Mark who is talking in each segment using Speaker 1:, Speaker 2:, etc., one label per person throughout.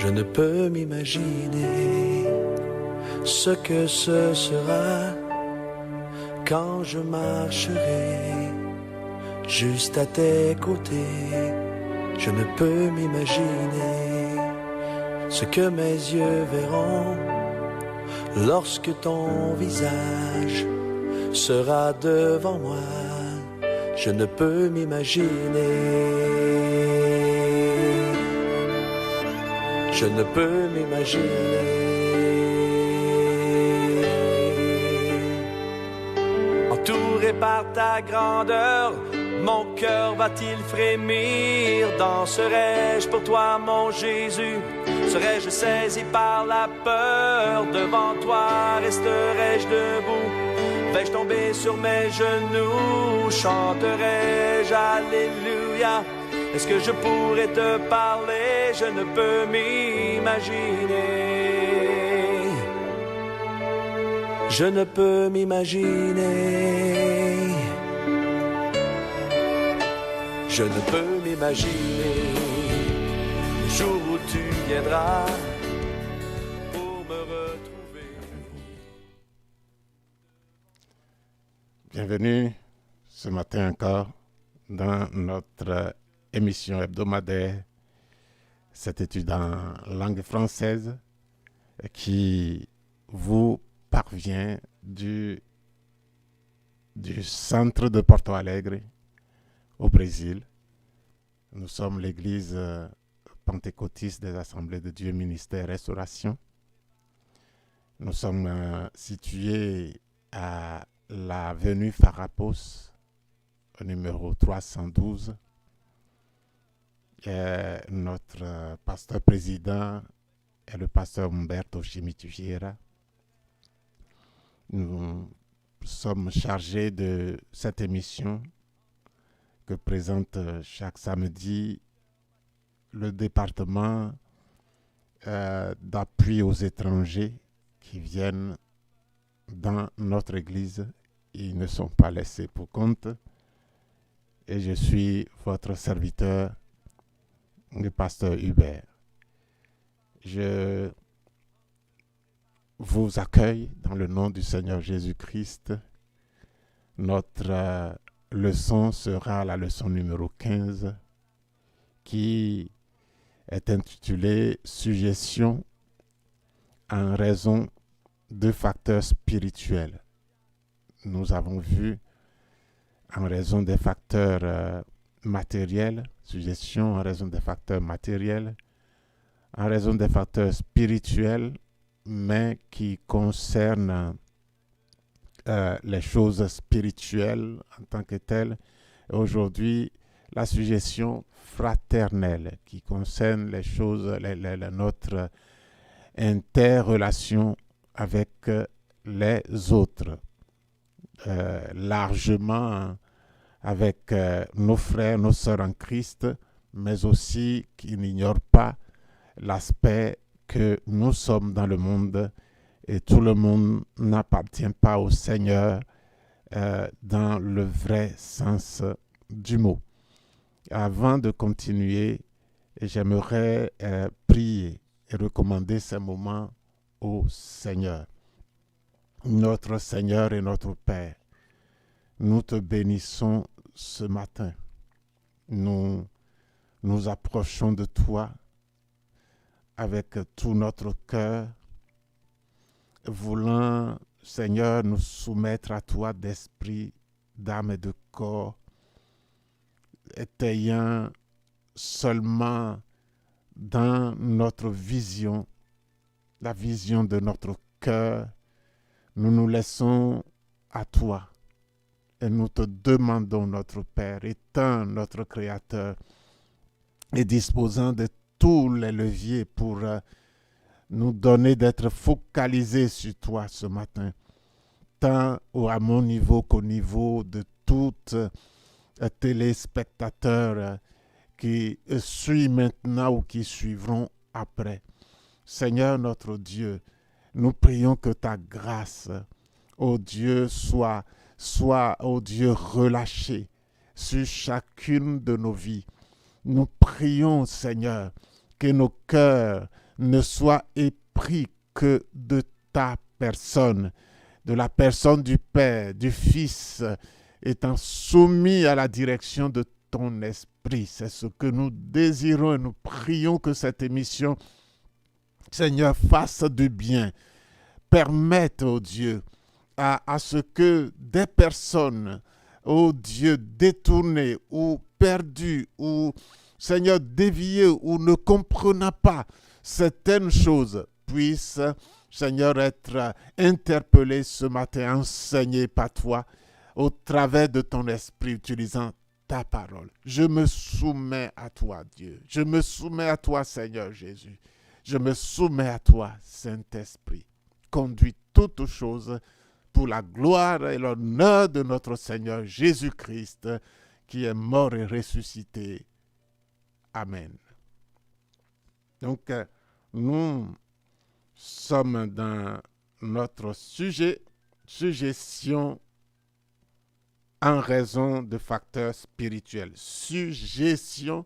Speaker 1: Je ne peux m'imaginer ce que ce sera quand je marcherai juste à tes côtés. Je ne peux m'imaginer ce que mes yeux verront lorsque ton visage sera devant moi. Je ne peux m'imaginer. Je ne peux m'imaginer. Entouré par ta grandeur, mon cœur va-t-il frémir? Danserai-je pour toi, mon Jésus? Serais-je saisi par la peur? Devant toi resterai-je debout? Vais-je tomber sur mes genoux? Chanterai-je Alléluia? Est-ce que je pourrais te parler? Je ne peux m'imaginer. Je ne peux m'imaginer. Je ne peux m'imaginer le jour où tu viendras pour me retrouver.
Speaker 2: Bienvenue ce matin encore dans notre émission hebdomadaire, cette étude en langue française qui vous parvient du centre de Porto Alegre au Brésil. Nous sommes l'église pentecôtiste des Assemblées de Dieu Ministère Restauration. Nous sommes situés à l'avenue Farrapos, au numéro 312. Notre pasteur président est le pasteur Humberto Chimitufiera. Nous sommes chargés de cette émission que présente chaque samedi le département d'appui aux étrangers qui viennent dans notre église. Ils ne sont pas laissés pour compte. Et je suis votre serviteur, le pasteur Hubert. Je vous accueille dans le nom du Seigneur Jésus-Christ. Notre leçon sera la leçon numéro 15 qui est intitulée « Suggestion en raison de facteurs spirituels ». Nous avons vu en raison des facteurs matériels, suggestion en raison des facteurs matériels, en raison des facteurs spirituels, mais qui concernent les choses spirituelles en tant que telles. Et aujourd'hui, la suggestion fraternelle qui concerne les choses, notre interrelation avec les autres, largement avec nos frères, nos sœurs en Christ, mais aussi qui n'ignorent pas l'aspect que nous sommes dans le monde et tout le monde n'appartient pas au Seigneur dans le vrai sens du mot. Avant de continuer, j'aimerais prier et recommander ces moments au Seigneur. Notre Seigneur et notre Père, nous te bénissons ce matin. Nous nous approchons de toi avec tout notre cœur, voulant, Seigneur, nous soumettre à toi d'esprit, d'âme et de corps, étayant seulement dans notre vision, la vision de notre cœur, nous nous laissons à toi et nous te demandons, notre Père, étant notre Créateur et disposant de tous les leviers pour nous donner d'être focalisés sur toi ce matin, tant à mon niveau qu'au niveau de toutes téléspectateurs qui suivent maintenant ou qui suivront après. Seigneur notre Dieu, nous prions que ta grâce, ô Dieu, soit, ô Dieu, relâchée sur chacune de nos vies. Nous prions, Seigneur, que nos cœurs ne soit épris que de ta personne, de la personne du Père, du Fils, étant soumis à la direction de ton esprit. C'est ce que nous désirons et nous prions que cette émission, Seigneur, fasse du bien. Permette, oh Dieu, à ce que des personnes, oh Dieu, détournées ou perdues ou, Seigneur, déviées ou ne comprenant pas certaines choses puissent, Seigneur, être interpellées ce matin, enseignées par toi au travers de ton esprit utilisant ta parole. Je me soumets à toi, Dieu. Je me soumets à toi, Seigneur Jésus. Je me soumets à toi, Saint-Esprit. Conduis toutes choses pour la gloire et l'honneur de notre Seigneur Jésus-Christ, qui est mort et ressuscité. Amen. Donc, nous sommes dans notre sujet, suggestion en raison de facteurs spirituels. Suggestion,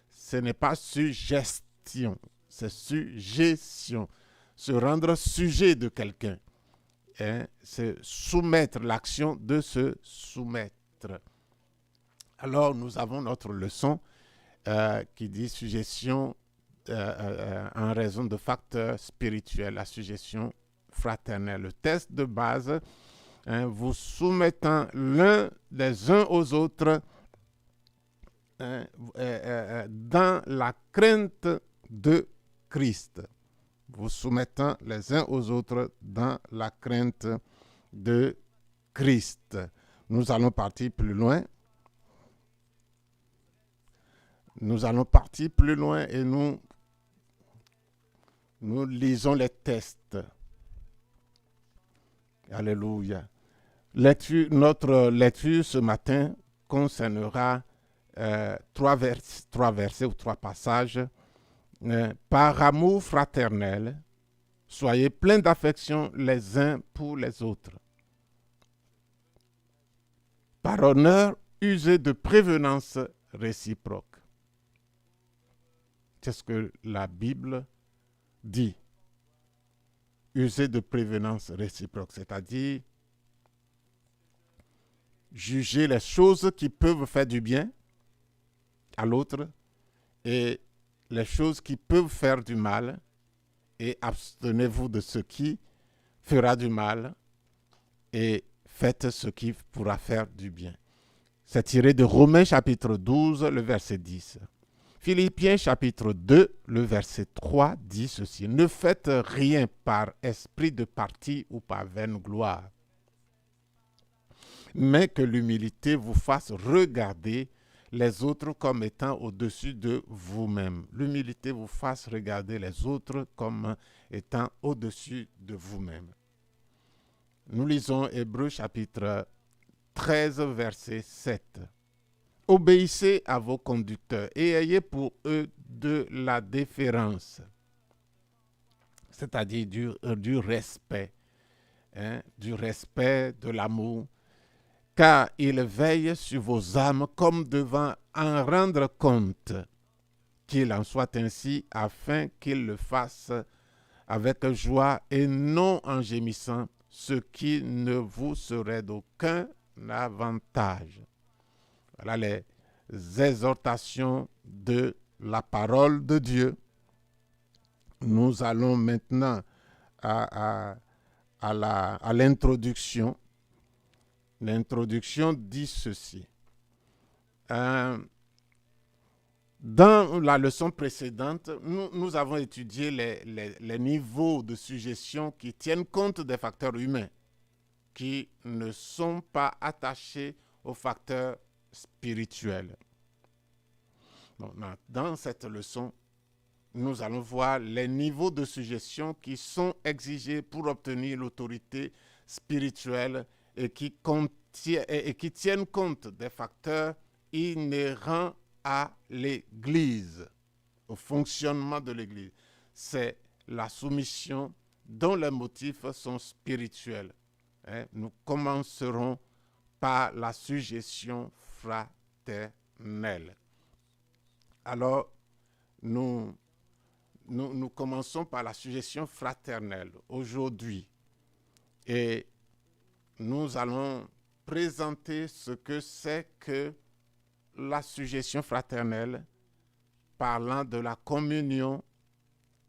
Speaker 2: ce n'est pas suggestion, c'est suggestion. Se rendre sujet de quelqu'un. C'est soumettre, l'action de se soumettre. Alors, nous avons notre leçon qui dit suggestion en raison de facteurs spirituels, la suggestion fraternelle. Le test de base, vous soumettant l'un des uns aux autres dans la crainte de Christ. Vous soumettant les uns aux autres dans la crainte de Christ. Nous allons partir plus loin. Nous allons partir plus loin et nous lisons les tests. Alléluia. Notre lecture ce matin concernera trois versets ou trois passages. Par amour fraternel, soyez pleins d'affection les uns pour les autres. Par honneur, usez de prévenance réciproque. C'est ce que la Bible dit. User de prévenance réciproque, c'est-à-dire juger les choses qui peuvent faire du bien à l'autre et les choses qui peuvent faire du mal, et abstenez-vous de ce qui fera du mal et faites ce qui pourra faire du bien. C'est tiré de Romains chapitre 12, le verset 10. Philippiens chapitre 2, le verset 3 dit ceci. Ne faites rien par esprit de parti ou par vaine gloire, mais que l'humilité vous fasse regarder les autres comme étant au-dessus de vous-même. L'humilité vous fasse regarder les autres comme étant au-dessus de vous-même. Nous lisons Hébreux chapitre 13, verset 7. Obéissez à vos conducteurs et ayez pour eux de la déférence, c'est-à-dire du respect, du respect, de l'amour, car il veille sur vos âmes comme devant en rendre compte, qu'il en soit ainsi afin qu'il le fasse avec joie et non en gémissant, ce qui ne vous serait d'aucun avantage. Voilà les exhortations de la parole de Dieu. Nous allons maintenant à l'introduction. L'introduction dit ceci. Dans la leçon précédente, nous avons étudié les niveaux de suggestion qui tiennent compte des facteurs humains, qui ne sont pas attachés aux facteurs spirituels. Donc, dans cette leçon, nous allons voir les niveaux de suggestion qui sont exigés pour obtenir l'autorité spirituelle et qui tiennent compte des facteurs inhérents à l'Église, au fonctionnement de l'Église. C'est la soumission dont les motifs sont spirituels. Nous commencerons par la suggestion fraternelle. Alors, nous nous commençons par la suggestion fraternelle aujourd'hui. Et nous allons présenter ce que c'est que la suggestion fraternelle, parlant de la communion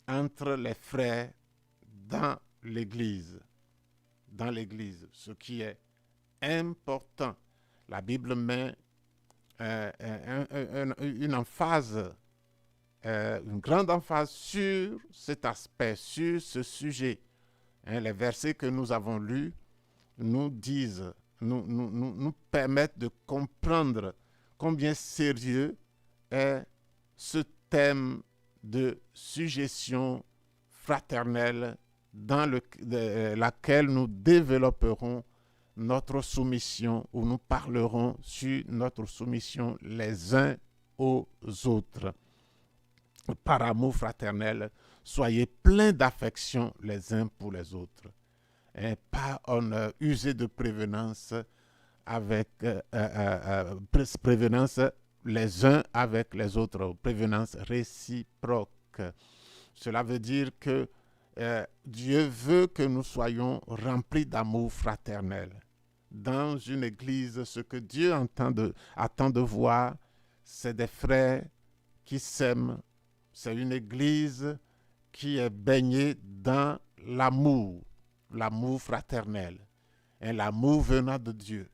Speaker 2: entre les frères dans l'Église. Dans l'Église, ce qui est important. La Bible met une emphase, une grande emphase sur cet aspect, sur ce sujet. Les versets que nous avons lus nous disent, nous permettent de comprendre combien sérieux est ce thème de suggestion fraternelle dans laquelle nous développerons notre soumission, où nous parlerons sur notre soumission les uns aux autres. Par amour fraternel, soyez pleins d'affection les uns pour les autres. Et pas user de prévenance prévenance les uns avec les autres, prévenance réciproque. Cela veut dire que Dieu veut que nous soyons remplis d'amour fraternel. Dans une église, ce que Dieu attend de voir, c'est des frères qui s'aiment. C'est une église qui est baignée dans l'amour fraternel, et l'amour venant de Dieu.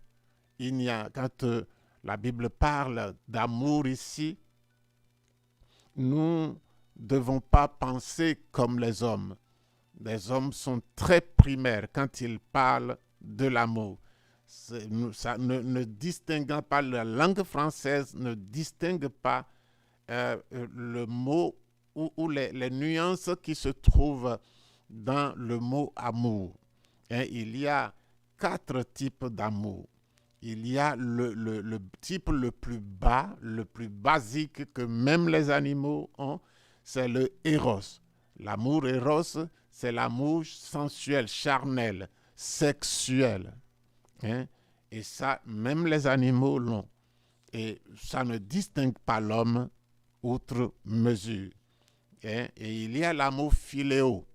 Speaker 2: Quand la Bible parle d'amour ici, nous ne devons pas penser comme les hommes. Les hommes sont très primaires quand ils parlent de l'amour. Ne distinguant pas, la langue française ne distingue pas le mot ou les nuances qui se trouvent dans le mot amour. Il y a 4 types d'amour. Il y a le type le plus bas, le plus basique que même les animaux ont, c'est le éros. L'amour éros, c'est l'amour sensuel, charnel, sexuel. Et ça, même les animaux l'ont. Et ça ne distingue pas l'homme outre mesure. Et il y a l'amour philéo.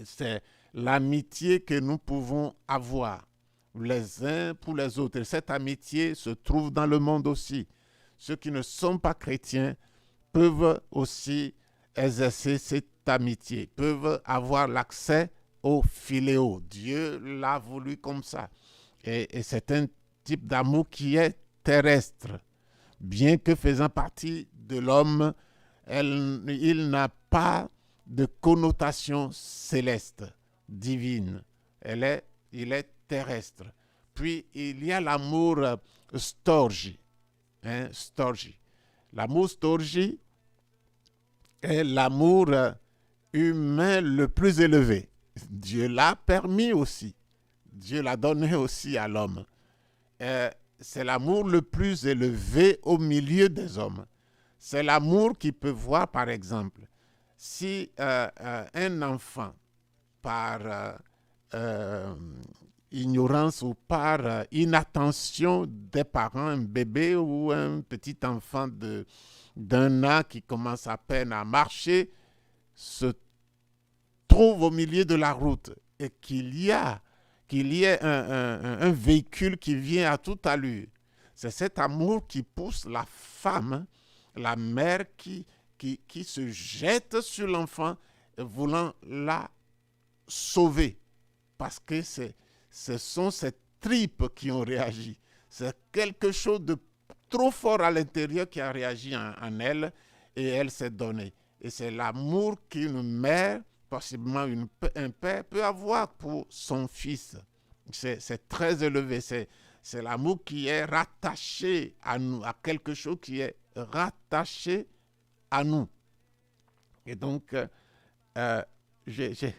Speaker 2: C'est l'amitié que nous pouvons avoir les uns pour les autres. Et cette amitié se trouve dans le monde aussi. Ceux qui ne sont pas chrétiens peuvent aussi exercer cette amitié, peuvent avoir l'accès au philéo. Dieu l'a voulu comme ça. Et c'est un type d'amour qui est terrestre. Bien que faisant partie de l'homme, il n'a pas de connotation céleste, divine. Il est terrestre. Puis, il y a l'amour storgi. Storgi. L'amour storgi est l'amour humain le plus élevé. Dieu l'a permis aussi. Dieu l'a donné aussi à l'homme. C'est l'amour le plus élevé au milieu des hommes. C'est l'amour qui peut voir, par exemple, si un enfant, par ignorance ou par inattention des parents, un bébé ou un petit enfant d'un an qui commence à peine à marcher, se trouve au milieu de la route et qu'il y ait un véhicule qui vient à toute allure. C'est cet amour qui pousse la femme, la mère qui se jette sur l'enfant voulant la sauver. Parce que ce sont ses tripes qui ont réagi. C'est quelque chose de trop fort à l'intérieur qui a réagi en elle et elle s'est donnée. Et c'est l'amour qu'une mère, possiblement un père, peut avoir pour son fils. C'est très élevé. C'est l'amour qui est rattaché à nous, à quelque chose qui est rattaché à nous. Et donc, j'ai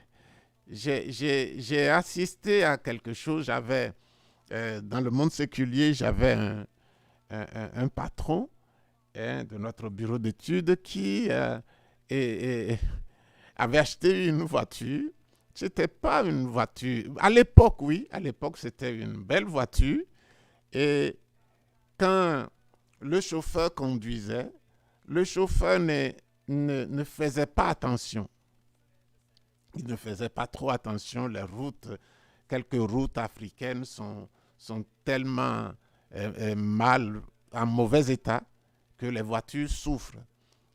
Speaker 2: assisté à quelque chose. Dans le monde séculier, j'avais un patron de notre bureau d'études qui avait acheté une voiture. C'était pas une voiture. À l'époque, oui. À l'époque, c'était une belle voiture. Et quand le chauffeur conduisait, le chauffeur ne faisait pas attention. Il ne faisait pas trop attention. Quelques routes africaines sont tellement mal, en mauvais état, que les voitures souffrent.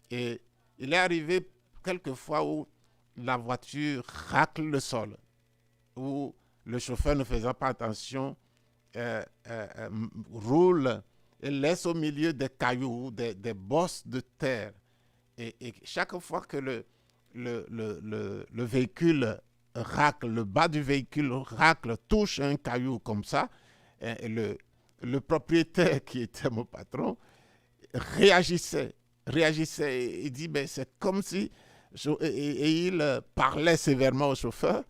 Speaker 2: Et il est arrivé quelquefois où la voiture racle le sol, où le chauffeur, ne faisant pas attention, roule et laisse au milieu des cailloux, des bosses de terre. Et chaque fois que le véhicule racle, le bas du véhicule racle, touche un caillou comme ça, et le propriétaire, qui était mon patron, réagissait. Il dit, mais c'est comme si... Et il parlait sévèrement au chauffeur,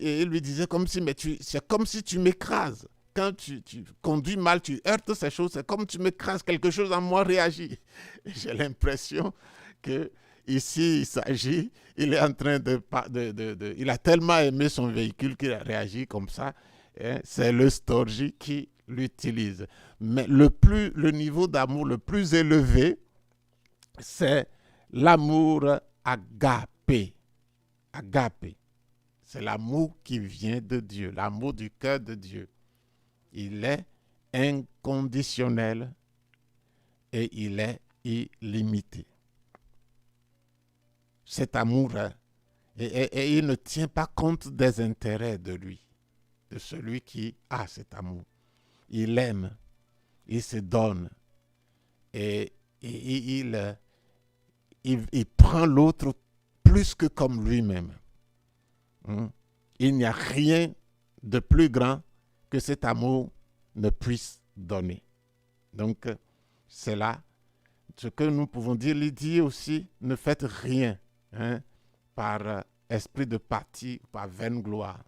Speaker 2: et il lui disait comme si, mais c'est comme si tu m'écrases. Quand tu conduis mal, tu heurtes ces choses, c'est comme tu m'écrases, quelque chose en moi réagit. J'ai l'impression que ici, il est en train il a tellement aimé son véhicule qu'il a réagi comme ça. Hein, c'est le Storgi qui l'utilise. Mais le niveau d'amour le plus élevé, c'est l'amour agapé. Agapé. C'est l'amour qui vient de Dieu, l'amour du cœur de Dieu. Il est inconditionnel et il est illimité. Cet amour, et il ne tient pas compte des intérêts de lui, de celui qui a cet amour. Il aime, il se donne et il prend l'autre plus que comme lui-même. Il n'y a rien de plus grand que cet amour ne puisse donner. Donc, c'est là ce que nous pouvons dire. Il dit aussi, ne faites rien par esprit de parti, par vaine gloire,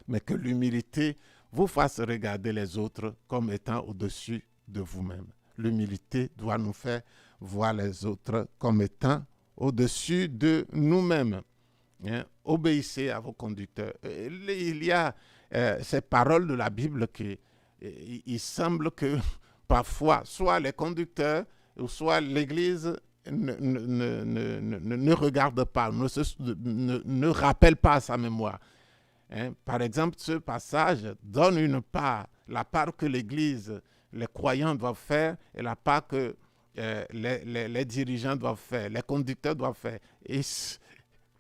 Speaker 2: mais que l'humilité vous fasse regarder les autres comme étant au-dessus de vous-même. L'humilité doit nous faire voir les autres comme étant au-dessus de nous-mêmes. Obéissez à vos conducteurs. Il y a ces paroles de la Bible il semble que parfois, soit les conducteurs, ou soit l'Église ne regarde pas, ne rappelle pas à sa mémoire. Par exemple, ce passage donne une part, la part que l'Église, les croyants doivent faire et la part que les dirigeants doivent faire, les conducteurs doivent faire. Et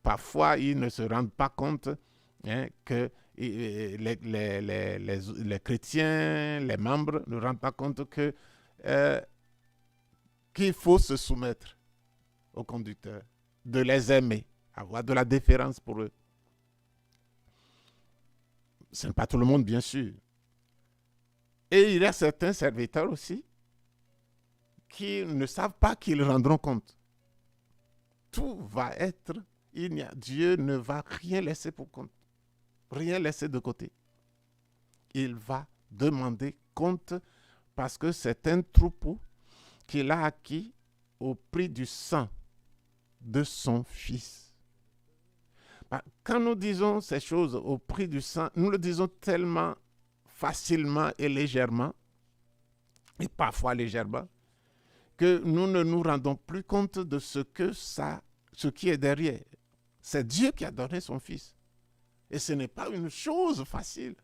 Speaker 2: parfois, ils ne se rendent pas compte que les chrétiens, les membres ne rendent pas compte qu'il faut se soumettre aux conducteurs, de les aimer, avoir de la déférence pour eux. Ce n'est pas tout le monde, bien sûr. Et il y a certains serviteurs aussi qui ne savent pas qu'ils rendront compte. Tout va être, Dieu ne va rien laisser pour compte, rien laisser de côté. Il va demander compte parce que c'est un troupeau qu'il a acquis au prix du sang de son Fils. Quand nous disons ces choses au prix du sang, nous le disons tellement facilement et légèrement, et parfois légèrement, que nous ne nous rendons plus compte de ce qui est derrière. C'est Dieu qui a donné son Fils. Et ce n'est pas une chose facile.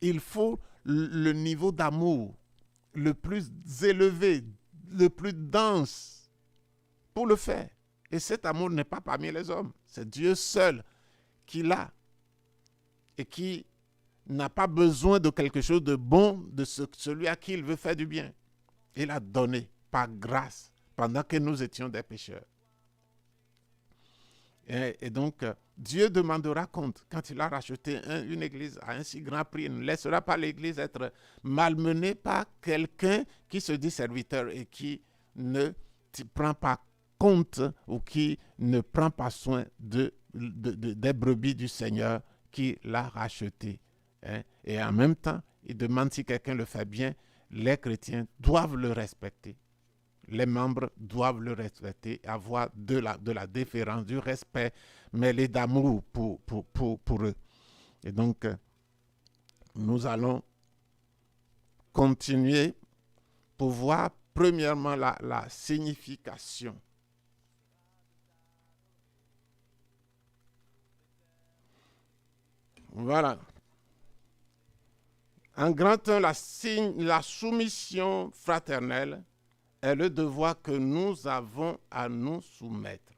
Speaker 2: Il faut le niveau d'amour le plus élevé, le plus dense pour le faire. Et cet amour n'est pas parmi les hommes. C'est Dieu seul qui l'a et qui n'a pas besoin de quelque chose de bon de celui à qui il veut faire du bien. Il a donné par grâce pendant que nous étions des pécheurs. Et donc, Dieu demandera compte quand il a racheté une église à un si grand prix. Il ne laissera pas l'église être malmenée par quelqu'un qui se dit serviteur et qui ne prend pas compte ou qui ne prend pas soin des brebis du Seigneur qui l'a racheté. Et en même temps, il demande si quelqu'un le fait bien. Les chrétiens doivent le respecter. Les membres doivent le respecter, avoir de la déférence, du respect, mêlé d'amour pour eux. Et donc, nous allons continuer pour voir premièrement la signification. Voilà. En grand 1, la soumission fraternelle est le devoir que nous avons à nous soumettre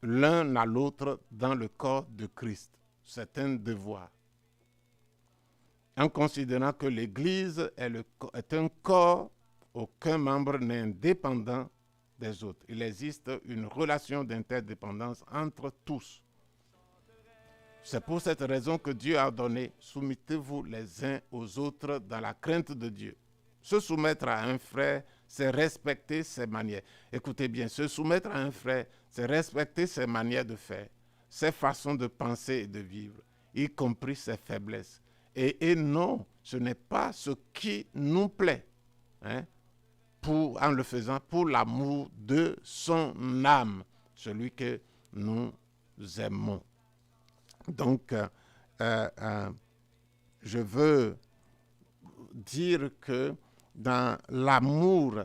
Speaker 2: l'un à l'autre dans le corps de Christ. C'est un devoir. En considérant que l'Église est un corps, aucun membre n'est indépendant des autres. Il existe une relation d'interdépendance entre tous. C'est pour cette raison que Dieu a donné « Soumettez-vous les uns aux autres dans la crainte de Dieu ». Se soumettre à un frère, c'est respecter ses manières. Écoutez bien, se soumettre à un frère, c'est respecter ses manières de faire, ses façons de penser et de vivre, y compris ses faiblesses. Et non, ce n'est pas ce qui nous plaît, en le faisant pour l'amour de son âme, celui que nous aimons. Donc, je veux dire que dans l'amour,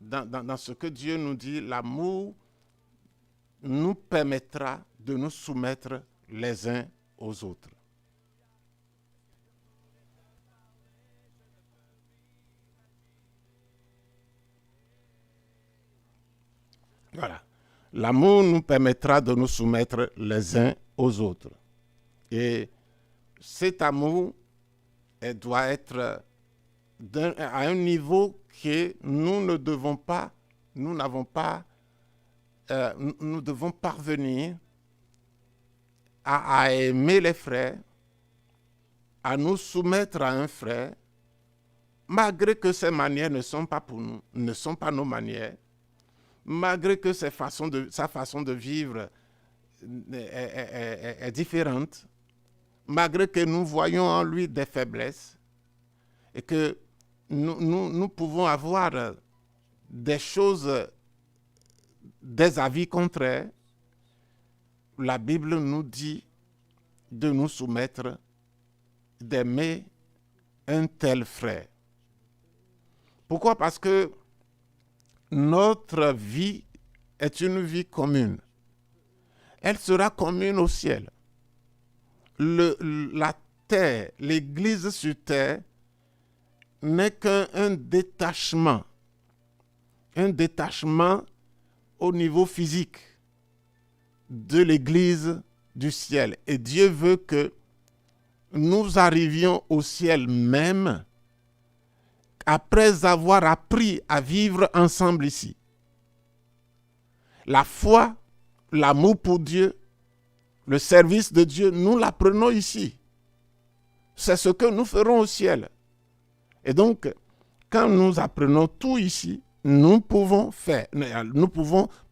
Speaker 2: dans ce que Dieu nous dit, l'amour nous permettra de nous soumettre les uns aux autres. Voilà. L'amour nous permettra de nous soumettre les uns aux autres. Et cet amour doit être à un niveau que nous devons parvenir à aimer les frères, à nous soumettre à un frère, malgré que ses manières ne sont pas pour nous, ne sont pas nos manières, malgré que sa façon de vivre est différente, malgré que nous voyons en lui des faiblesses et que nous pouvons avoir des choses, des avis contraires, la Bible nous dit de nous soumettre, d'aimer un tel frère. Pourquoi? Parce que notre vie est une vie commune. Elle sera commune au ciel. La terre, l'Église sur terre, n'est qu'un détachement au niveau physique de l'Église du ciel. Et Dieu veut que nous arrivions au ciel même après avoir appris à vivre ensemble ici. La foi, l'amour pour Dieu, le service de Dieu, nous l'apprenons ici. C'est ce que nous ferons au ciel. Et donc, quand nous apprenons tout ici, nous pouvons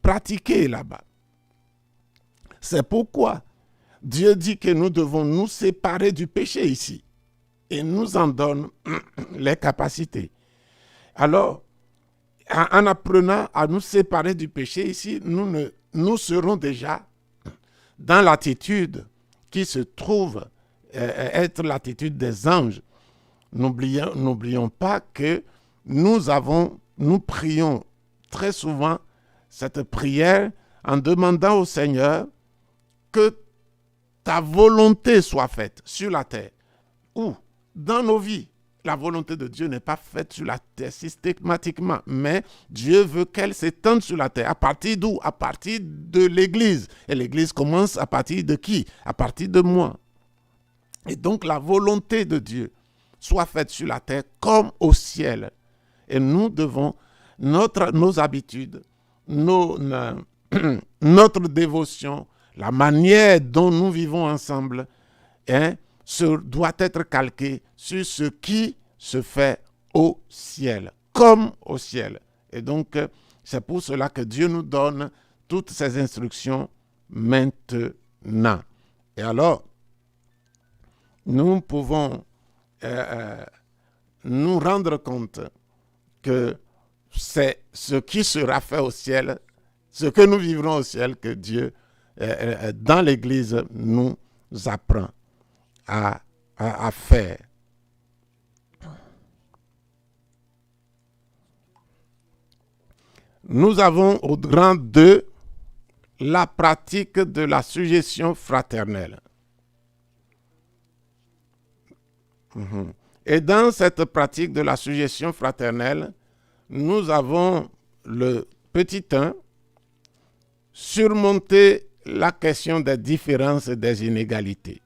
Speaker 2: pratiquer là-bas. C'est pourquoi Dieu dit que nous devons nous séparer du péché ici. Et nous en donne les capacités. Alors, en apprenant à nous séparer du péché ici, nous serons déjà dans l'attitude qui se trouve être l'attitude des anges. N'oublions pas que nous prions très souvent cette prière en demandant au Seigneur que ta volonté soit faite sur la terre ou dans nos vies. La volonté de Dieu n'est pas faite sur la terre systématiquement, mais Dieu veut qu'elle s'étende sur la terre. À partir d'où? À partir de l'Église. Et l'Église commence à partir de qui? À partir de moi. Et donc la volonté de Dieu soit faite sur la terre comme au ciel. Et nous devons, nos habitudes, notre dévotion, la manière dont nous vivons ensemble, doit être calquée sur ce qui se fait au ciel, comme au ciel. Et donc, c'est pour cela que Dieu nous donne toutes ces instructions maintenant. Et alors, nous pouvons nous rendre compte que c'est ce qui sera fait au ciel, ce que nous vivrons au ciel, que Dieu, dans l'Église, nous apprend à faire. nous avons au rang 2 la pratique de la suggestion fraternelle. Et dans cette pratique de la suggestion fraternelle, nous avons le petit 1, surmonter la question des différences et des inégalités.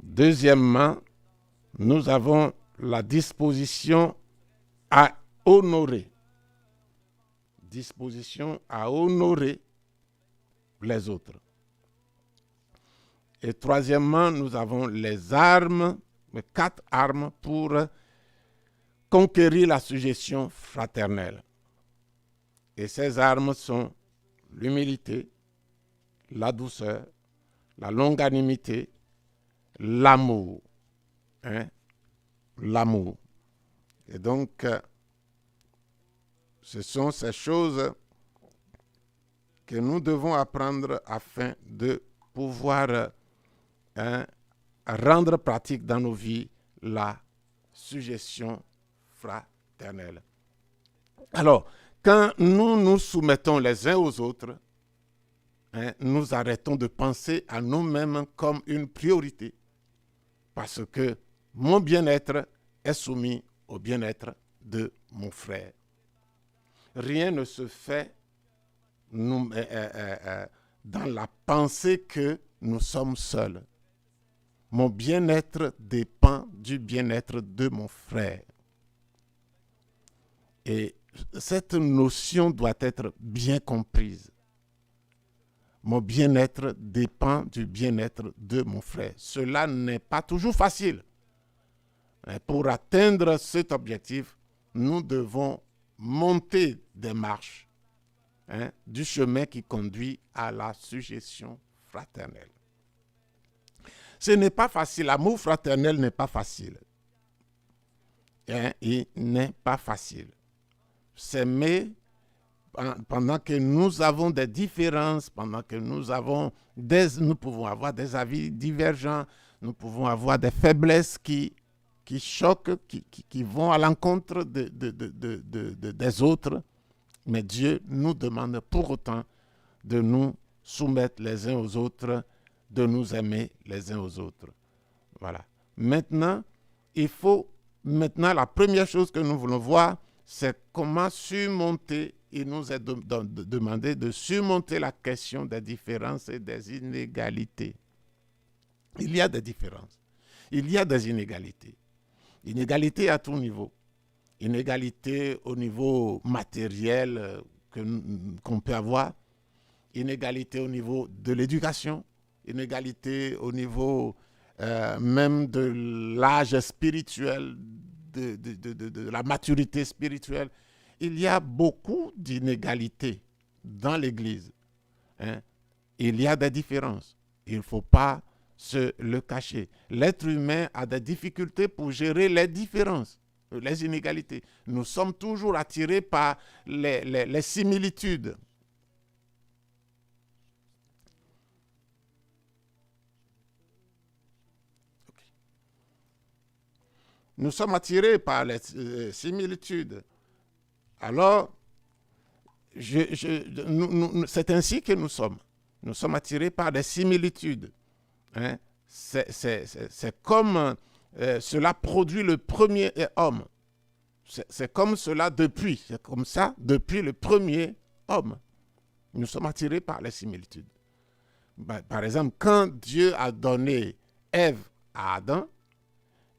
Speaker 2: Deuxièmement, nous avons la disposition à honorer. Disposition à honorer les autres. Et troisièmement, nous avons les armes, les 4 armes pour conquérir la suggestion fraternelle. Et ces armes sont l'humilité, la douceur, la longanimité, l'amour. L'amour. Et donc, ce sont ces choses que nous devons apprendre afin de pouvoir rendre pratique dans nos vies la suggestion fraternelle. Alors, quand nous nous soumettons les uns aux autres, nous arrêtons de penser à nous-mêmes comme une priorité. Parce que mon bien-être est soumis au bien-être de mon frère. Rien ne se fait dans la pensée que nous sommes seuls. Mon bien-être dépend du bien-être de mon frère. Et cette notion doit être bien comprise. Mon bien-être dépend du bien-être de mon frère. Cela n'est pas toujours facile. Pour atteindre cet objectif, nous devons monter des marches du chemin qui conduit à la suggestion fraternelle. Ce n'est pas facile. L'amour fraternel n'est pas facile. Il n'est pas facile. S'aimer pendant que nous avons des différences, pendant que nous pouvons avoir des avis divergents, nous pouvons avoir des faiblesses qui choquent, qui vont à l'encontre des autres. Mais Dieu nous demande pour autant de nous soumettre les uns aux autres, de nous aimer les uns aux autres. Voilà. Maintenant, la première chose que nous voulons voir, c'est comment surmonter. Il nous est demandé de surmonter la question des différences et des inégalités. Il y a des différences. Il y a des inégalités. Inégalités à tout niveau. Inégalité au niveau matériel qu'on peut avoir. Inégalité au niveau de l'éducation. Inégalité au niveau même de l'âge spirituel, de la maturité spirituelle. Il y a beaucoup d'inégalités dans l'Église. Il y a des différences. Il ne faut pas se le cacher. L'être humain a des difficultés pour gérer les différences, les inégalités. Nous sommes toujours attirés par les similitudes. Nous sommes attirés par les similitudes. Alors, c'est ainsi que nous sommes. Nous sommes attirés par des similitudes. C'est comme cela produit le premier homme. C'est comme ça depuis le premier homme. Nous sommes attirés par les similitudes. Par exemple, quand Dieu a donné Ève à Adam,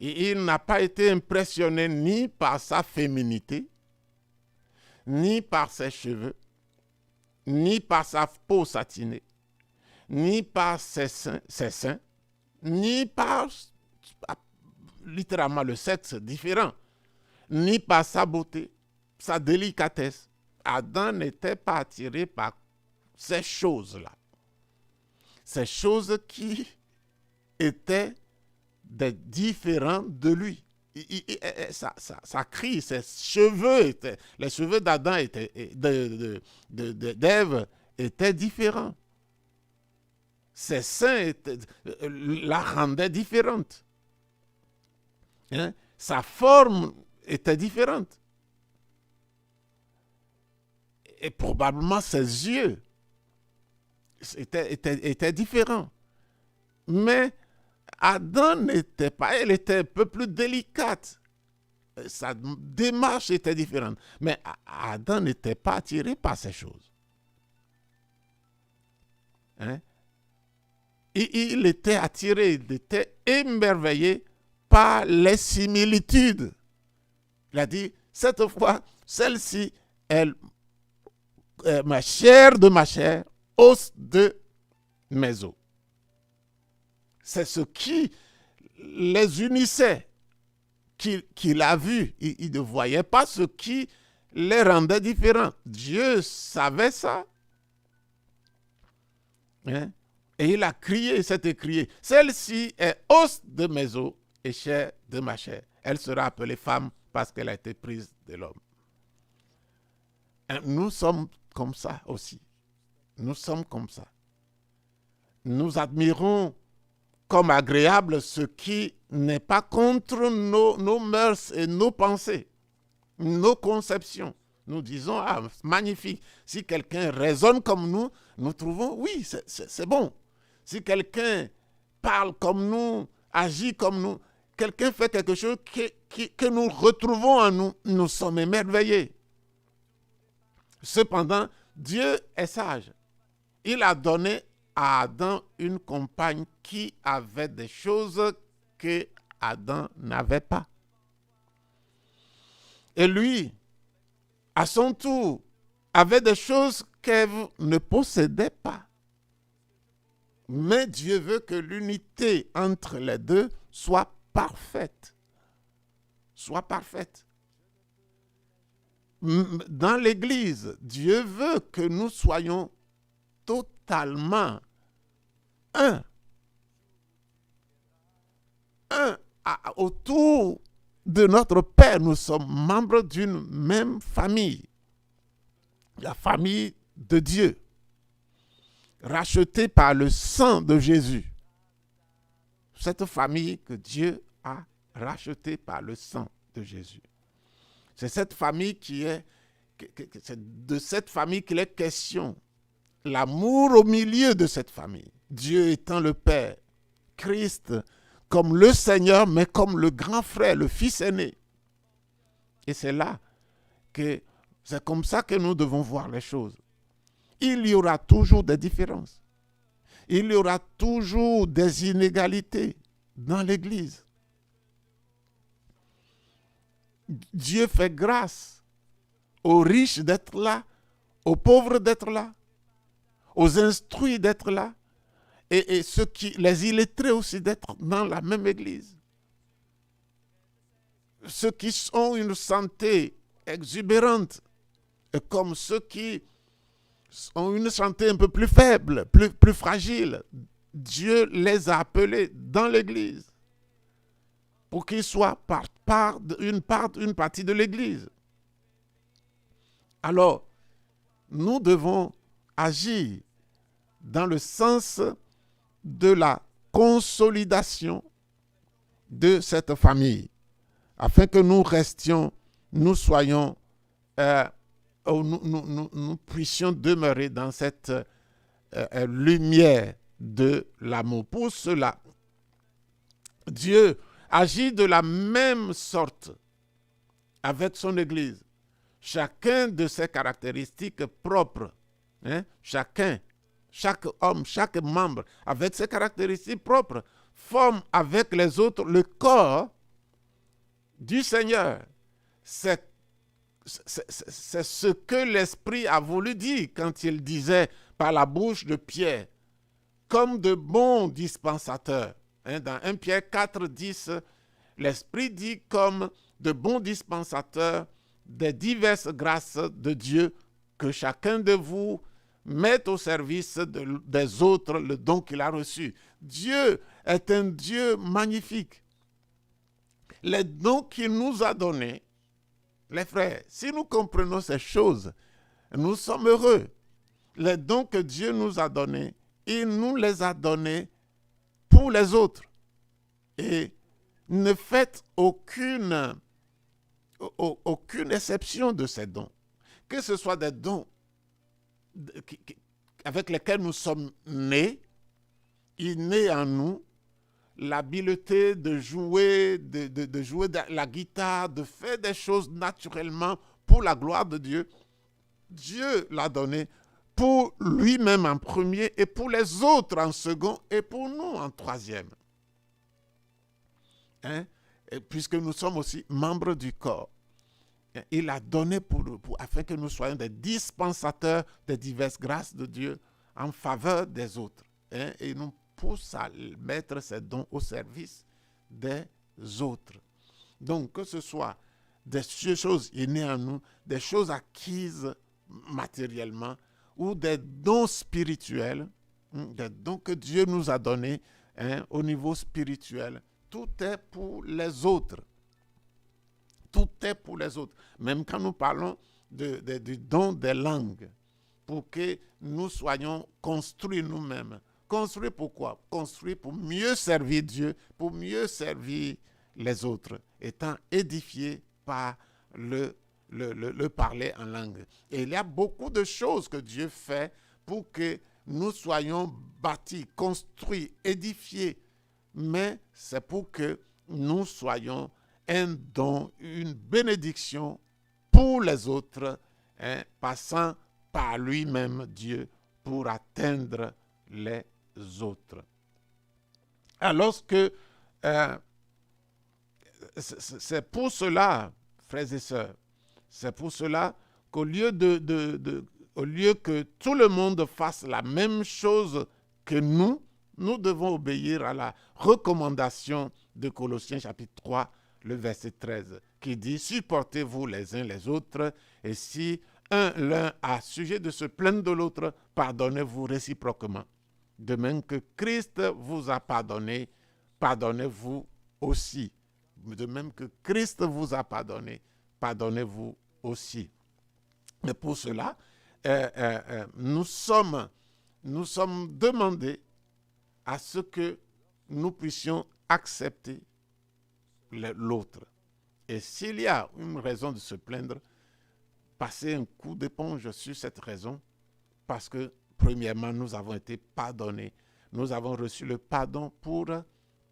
Speaker 2: il n'a pas été impressionné ni par sa féminité, ni par ses cheveux, ni par sa peau satinée, ni par ses seins, ni par littéralement le sexe différent, ni par sa beauté, sa délicatesse. Adam n'était pas attiré par ces choses-là. Ces choses qui étaient des différents de lui. Ça crie, les cheveux d'Adam d'Ève étaient différents. Ses seins la rendaient différente. Sa forme était différente. Et probablement ses yeux étaient différents. Mais Adam n'était pas, elle était un peu plus délicate. Sa démarche était différente. Mais Adam n'était pas attiré par ces choses. Hein? Il était attiré, il était émerveillé par les similitudes. Il a dit, cette fois, celle-ci est ma chair de ma chair, os de mes os. C'est ce qui les unissait, qu'il a vu. Il ne voyait pas ce qui les rendait différents. Dieu savait ça. Hein? Et il a crié, il s'est écrié, celle-ci est os de mes os et chair de ma chair. Elle sera appelée femme parce qu'elle a été prise de l'homme. Et nous sommes comme ça aussi. Nous sommes comme ça. Nous admirons comme agréable ce qui n'est pas contre nos mœurs et nos pensées, nos conceptions. Nous disons, ah, magnifique. Si quelqu'un raisonne comme nous, nous trouvons, oui, c'est bon. Si quelqu'un parle comme nous, agit comme nous, quelqu'un fait quelque chose que nous retrouvons en nous, nous sommes émerveillés. Cependant, Dieu est sage. Il a donné à Adam une compagne qui avait des choses que Adam n'avait pas. Et lui, à son tour, avait des choses qu'Ève ne possédait pas. Mais Dieu veut que l'unité entre les deux soit parfaite. Soit parfaite. Dans l'Église, Dieu veut que nous soyons totalement un. Autour de notre Père, nous sommes membres d'une même famille. La famille de Dieu. Rachetée par le sang de Jésus. Cette famille que Dieu a rachetée par le sang de Jésus. C'est cette famille c'est de cette famille qu'il est question. L'amour au milieu de cette famille. Dieu étant le Père, Christ comme le Seigneur, mais comme le grand frère, le fils aîné. Et c'est comme ça que nous devons voir les choses. Il y aura toujours des différences. Il y aura toujours des inégalités dans l'Église. Dieu fait grâce aux riches d'être là, aux pauvres d'être là, aux instruits d'être là, et les illettrés aussi d'être dans la même Église. Ceux qui ont une santé exubérante, comme ceux qui ont une santé un peu plus faible, plus fragile, Dieu les a appelés dans l'Église pour qu'ils soient une partie de l'Église. Alors, nous devons agir dans le sens de la consolidation de cette famille, afin que nous soyons, nous puissions demeurer dans cette lumière de l'amour. Pour cela, Dieu agit de la même sorte avec son Église. Chacun de ses caractéristiques propres, chaque homme, chaque membre, avec ses caractéristiques propres, forme avec les autres le corps du Seigneur. C'est ce que l'Esprit a voulu dire quand il disait par la bouche de Pierre, comme de bons dispensateurs. Dans 1 Pierre 4, 10, l'Esprit dit comme de bons dispensateurs des diverses grâces de Dieu, que chacun de vous mette au service des autres le don qu'il a reçu. Dieu est un Dieu magnifique. Les dons qu'il nous a donnés, les frères, si nous comprenons ces choses, nous sommes heureux. Les dons que Dieu nous a donnés, il nous les a donnés pour les autres. Et ne faites aucune exception de ces dons. Que ce soit des dons avec lesquels nous sommes nés, il naît en nous l'habileté de jouer, de jouer de la guitare, de faire des choses naturellement pour la gloire de Dieu. Dieu l'a donné pour lui-même en premier et pour les autres en second et pour nous en troisième. Et puisque nous sommes aussi membres du corps. Il a donné afin que nous soyons des dispensateurs des diverses grâces de Dieu en faveur des autres. Et il nous pousse à mettre ces dons au service des autres. Donc, que ce soit des choses innées en nous, des choses acquises matériellement, ou des dons spirituels, des dons que Dieu nous a donnés au niveau spirituel, tout est pour les autres. Tout est pour les autres. Même quand nous parlons du don des langues, pour que nous soyons construits nous-mêmes. Construits pourquoi? Construits pour mieux servir Dieu, pour mieux servir les autres, étant édifiés par le parler en langue. Et il y a beaucoup de choses que Dieu fait pour que nous soyons bâtis, construits, édifiés. Mais c'est pour que nous soyons un don, une bénédiction pour les autres, passant par lui-même, Dieu, pour atteindre les autres. Alors que c'est pour cela, frères et sœurs, c'est pour cela qu'au lieu au lieu que tout le monde fasse la même chose que nous devons obéir à la recommandation de Colossiens chapitre 3, le verset 13, qui dit « Supportez-vous les uns les autres, et si l'un a sujet de se plaindre de l'autre, pardonnez-vous réciproquement. De même que Christ vous a pardonné, pardonnez-vous aussi. De même que Christ vous a pardonné, pardonnez-vous aussi. » Et pour cela, nous sommes demandés à ce que nous puissions accepter l'autre. Et s'il y a une raison de se plaindre, passer un coup d'éponge sur cette raison, parce que, premièrement, nous avons été pardonnés. Nous avons reçu le pardon pour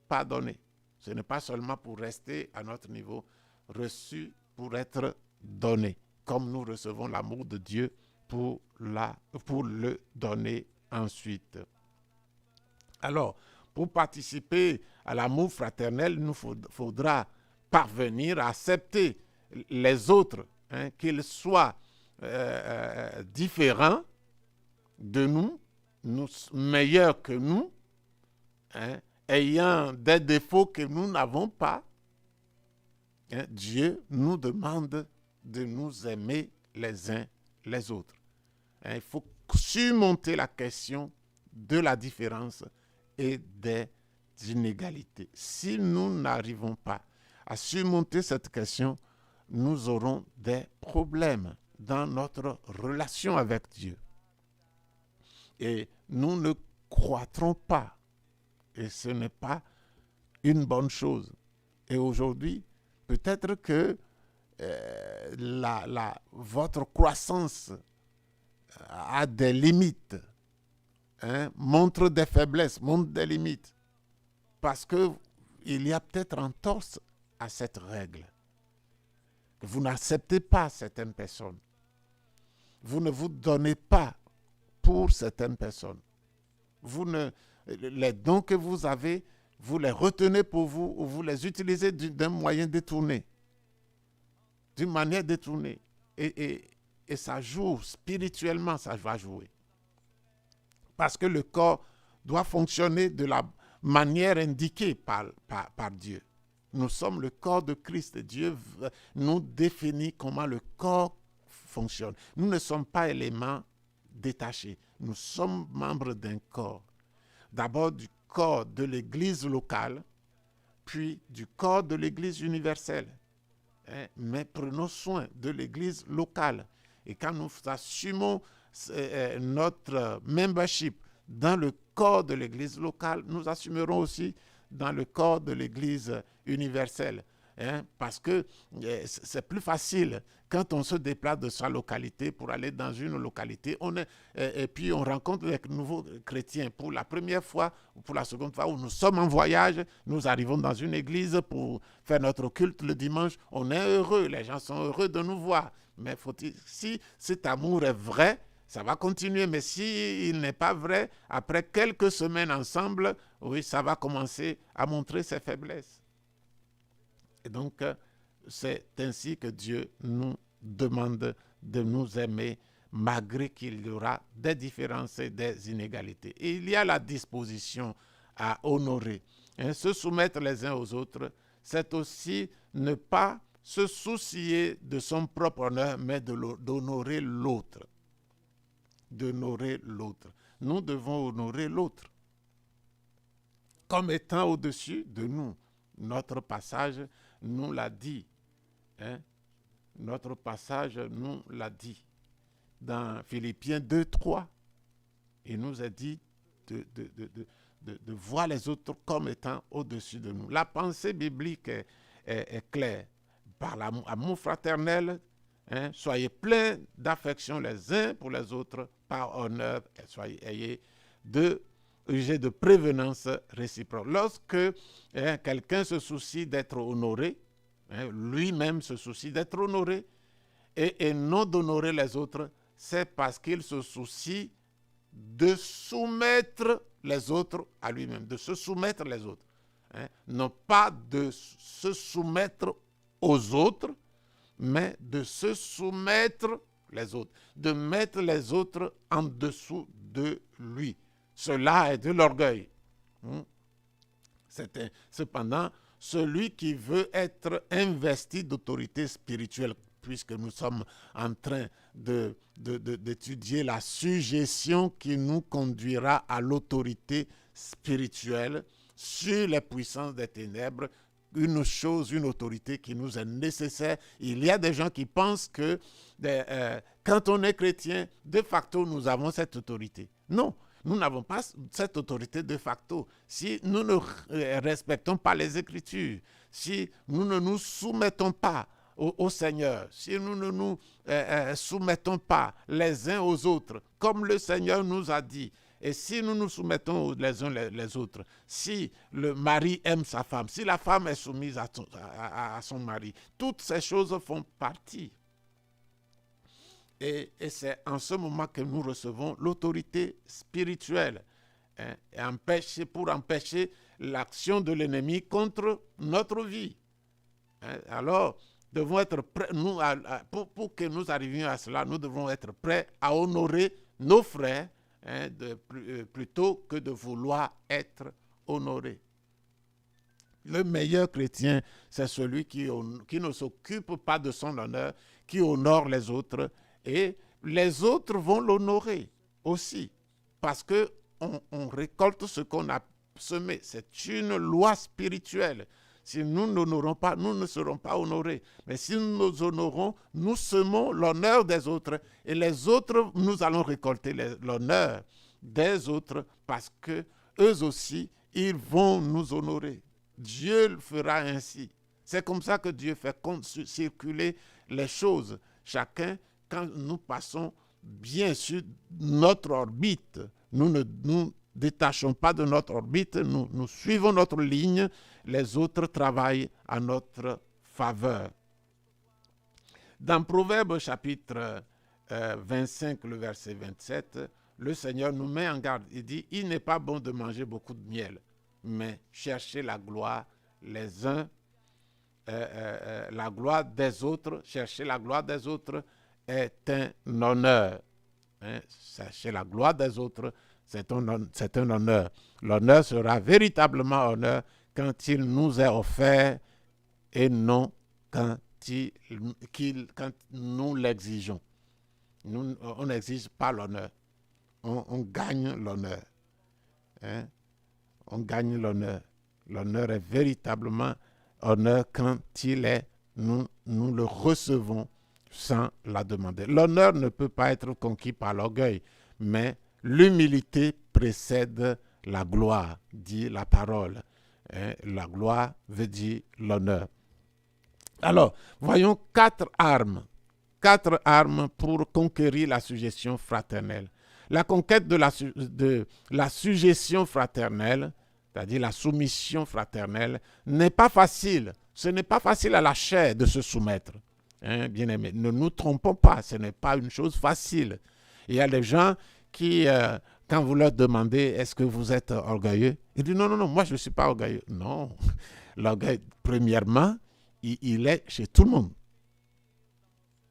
Speaker 2: pardonner. Ce n'est pas seulement pour rester à notre niveau, reçu pour être donné, comme nous recevons l'amour de Dieu pour le donner ensuite. Alors, pour participer à l'amour fraternel, il nous faudra parvenir à accepter les autres, qu'ils soient différents de nous, meilleurs que nous, ayant des défauts que nous n'avons pas. Dieu nous demande de nous aimer les uns les autres. Il faut surmonter la question de la différence et des inégalités. Si nous n'arrivons pas à surmonter cette question, nous aurons des problèmes dans notre relation avec Dieu. Et nous ne croîtrons pas. Et ce n'est pas une bonne chose. Et aujourd'hui, peut-être que votre croissance a des limites, montre des faiblesses, montre des limites, parce qu'il y a peut-être entorse à cette règle. Vous n'acceptez pas certaines personnes. Vous ne vous donnez pas pour certaines personnes. Les dons que vous avez, vous les retenez pour vous ou vous les utilisez d'un moyen détourné. D'une manière détournée. Et ça joue spirituellement, ça va jouer. Parce que le corps doit fonctionner de la manière indiquée par Dieu. Nous sommes le corps de Christ. Dieu nous définit comment le corps fonctionne. Nous ne sommes pas éléments détachés. Nous sommes membres d'un corps. D'abord du corps de l'Église locale, puis du corps de l'Église universelle. Mais prenons soin de l'Église locale. Et quand nous assumons notre membership dans le corps de l'Église locale, nous assumerons aussi dans le corps de l'Église universelle. parce que c'est plus facile quand on se déplace de sa localité pour aller dans une localité, et puis on rencontre les nouveaux chrétiens pour la première fois ou pour la seconde fois où nous sommes en voyage, nous arrivons dans une église pour faire notre culte le dimanche, on est heureux, les gens sont heureux de nous voir. Mais si cet amour est vrai, ça va continuer, mais s'il n'est pas vrai, après quelques semaines ensemble, oui, ça va commencer à montrer ses faiblesses. Et donc, c'est ainsi que Dieu nous demande de nous aimer, malgré qu'il y aura des différences et des inégalités. Et il y a la disposition à honorer. Se soumettre les uns aux autres, c'est aussi ne pas se soucier de son propre honneur, mais d'honorer l'autre. D'honorer l'autre. Nous devons honorer l'autre comme étant au-dessus de nous. Notre passage nous l'a dit. Notre passage nous l'a dit. Dans Philippiens 2:3, il nous a dit de voir les autres comme étant au-dessus de nous. La pensée biblique est claire. Par l'amour fraternel, soyez pleins d'affection les uns pour les autres, par honneur, ayez de prévenance réciproque. Lorsque quelqu'un se soucie d'être honoré, lui-même se soucie d'être honoré, et non d'honorer les autres, c'est parce qu'il se soucie de soumettre les autres à lui-même, de se soumettre les autres. Non pas de se soumettre aux autres, mais de se soumettre les autres, de mettre les autres en dessous de lui. Cela est de l'orgueil. Cependant, celui qui veut être investi d'autorité spirituelle, puisque nous sommes en train d'étudier la suggestion qui nous conduira à l'autorité spirituelle sur les puissances des ténèbres, une autorité qui nous est nécessaire. Il y a des gens qui pensent que quand on est chrétien, de facto, nous avons cette autorité. Non, nous n'avons pas cette autorité de facto. Si nous ne respectons pas les Écritures, si nous ne nous soumettons pas au Seigneur, si nous ne nous soumettons pas les uns aux autres, comme le Seigneur nous a dit, et si nous nous soumettons les uns les autres, si le mari aime sa femme, si la femme est soumise à son mari, toutes ces choses font partie. Et c'est en ce moment que nous recevons l'autorité spirituelle, pour empêcher l'action de l'ennemi contre notre vie. Alors, devons être prêts, pour que nous arrivions à cela, nous devons être prêts à honorer nos frères, plutôt que de vouloir être honoré. Le meilleur chrétien, c'est celui qui ne s'occupe pas de son honneur, qui honore les autres, et les autres vont l'honorer aussi, parce qu'on récolte ce qu'on a semé. C'est une loi spirituelle. Si nous n'honorons pas, nous ne serons pas honorés. Mais si nous nous honorons, nous semons l'honneur des autres. Et les autres, nous allons récolter l'honneur des autres parce que eux aussi, ils vont nous honorer. Dieu le fera ainsi. C'est comme ça que Dieu fait circuler les choses. Chacun, quand nous passons bien sur notre orbite, nous ne nous détachons pas de notre orbite, nous suivons notre ligne, les autres travaillent à notre faveur. Dans Proverbes chapitre 25, le verset 27, le Seigneur nous met en garde. Il dit, il n'est pas bon de manger beaucoup de miel, mais chercher la gloire les uns, la gloire des autres, chercher la gloire des autres est un honneur. Chercher la gloire des autres, c'est un honneur. L'honneur sera véritablement honneur quand il nous est offert et non quand nous l'exigeons. On n'exige pas l'honneur. On gagne l'honneur. On gagne l'honneur. L'honneur est véritablement honneur quand nous le recevons sans la demander. L'honneur ne peut pas être conquis par l'orgueil, mais l'humilité précède la gloire, dit la parole. La gloire veut dire l'honneur. Alors, voyons 4 armes pour conquérir la suggestion fraternelle. La conquête de la suggestion fraternelle, c'est-à-dire la soumission fraternelle, n'est pas facile. Ce n'est pas facile à la chair de se soumettre. Hein, bien aimé, ne nous trompons pas, ce n'est pas une chose facile. Il y a des gens qui, quand vous leur demandez, est-ce que vous êtes orgueilleux? Ils disent, non, non, non, moi je ne suis pas orgueilleux. Non, l'orgueil, premièrement, il est chez tout le monde.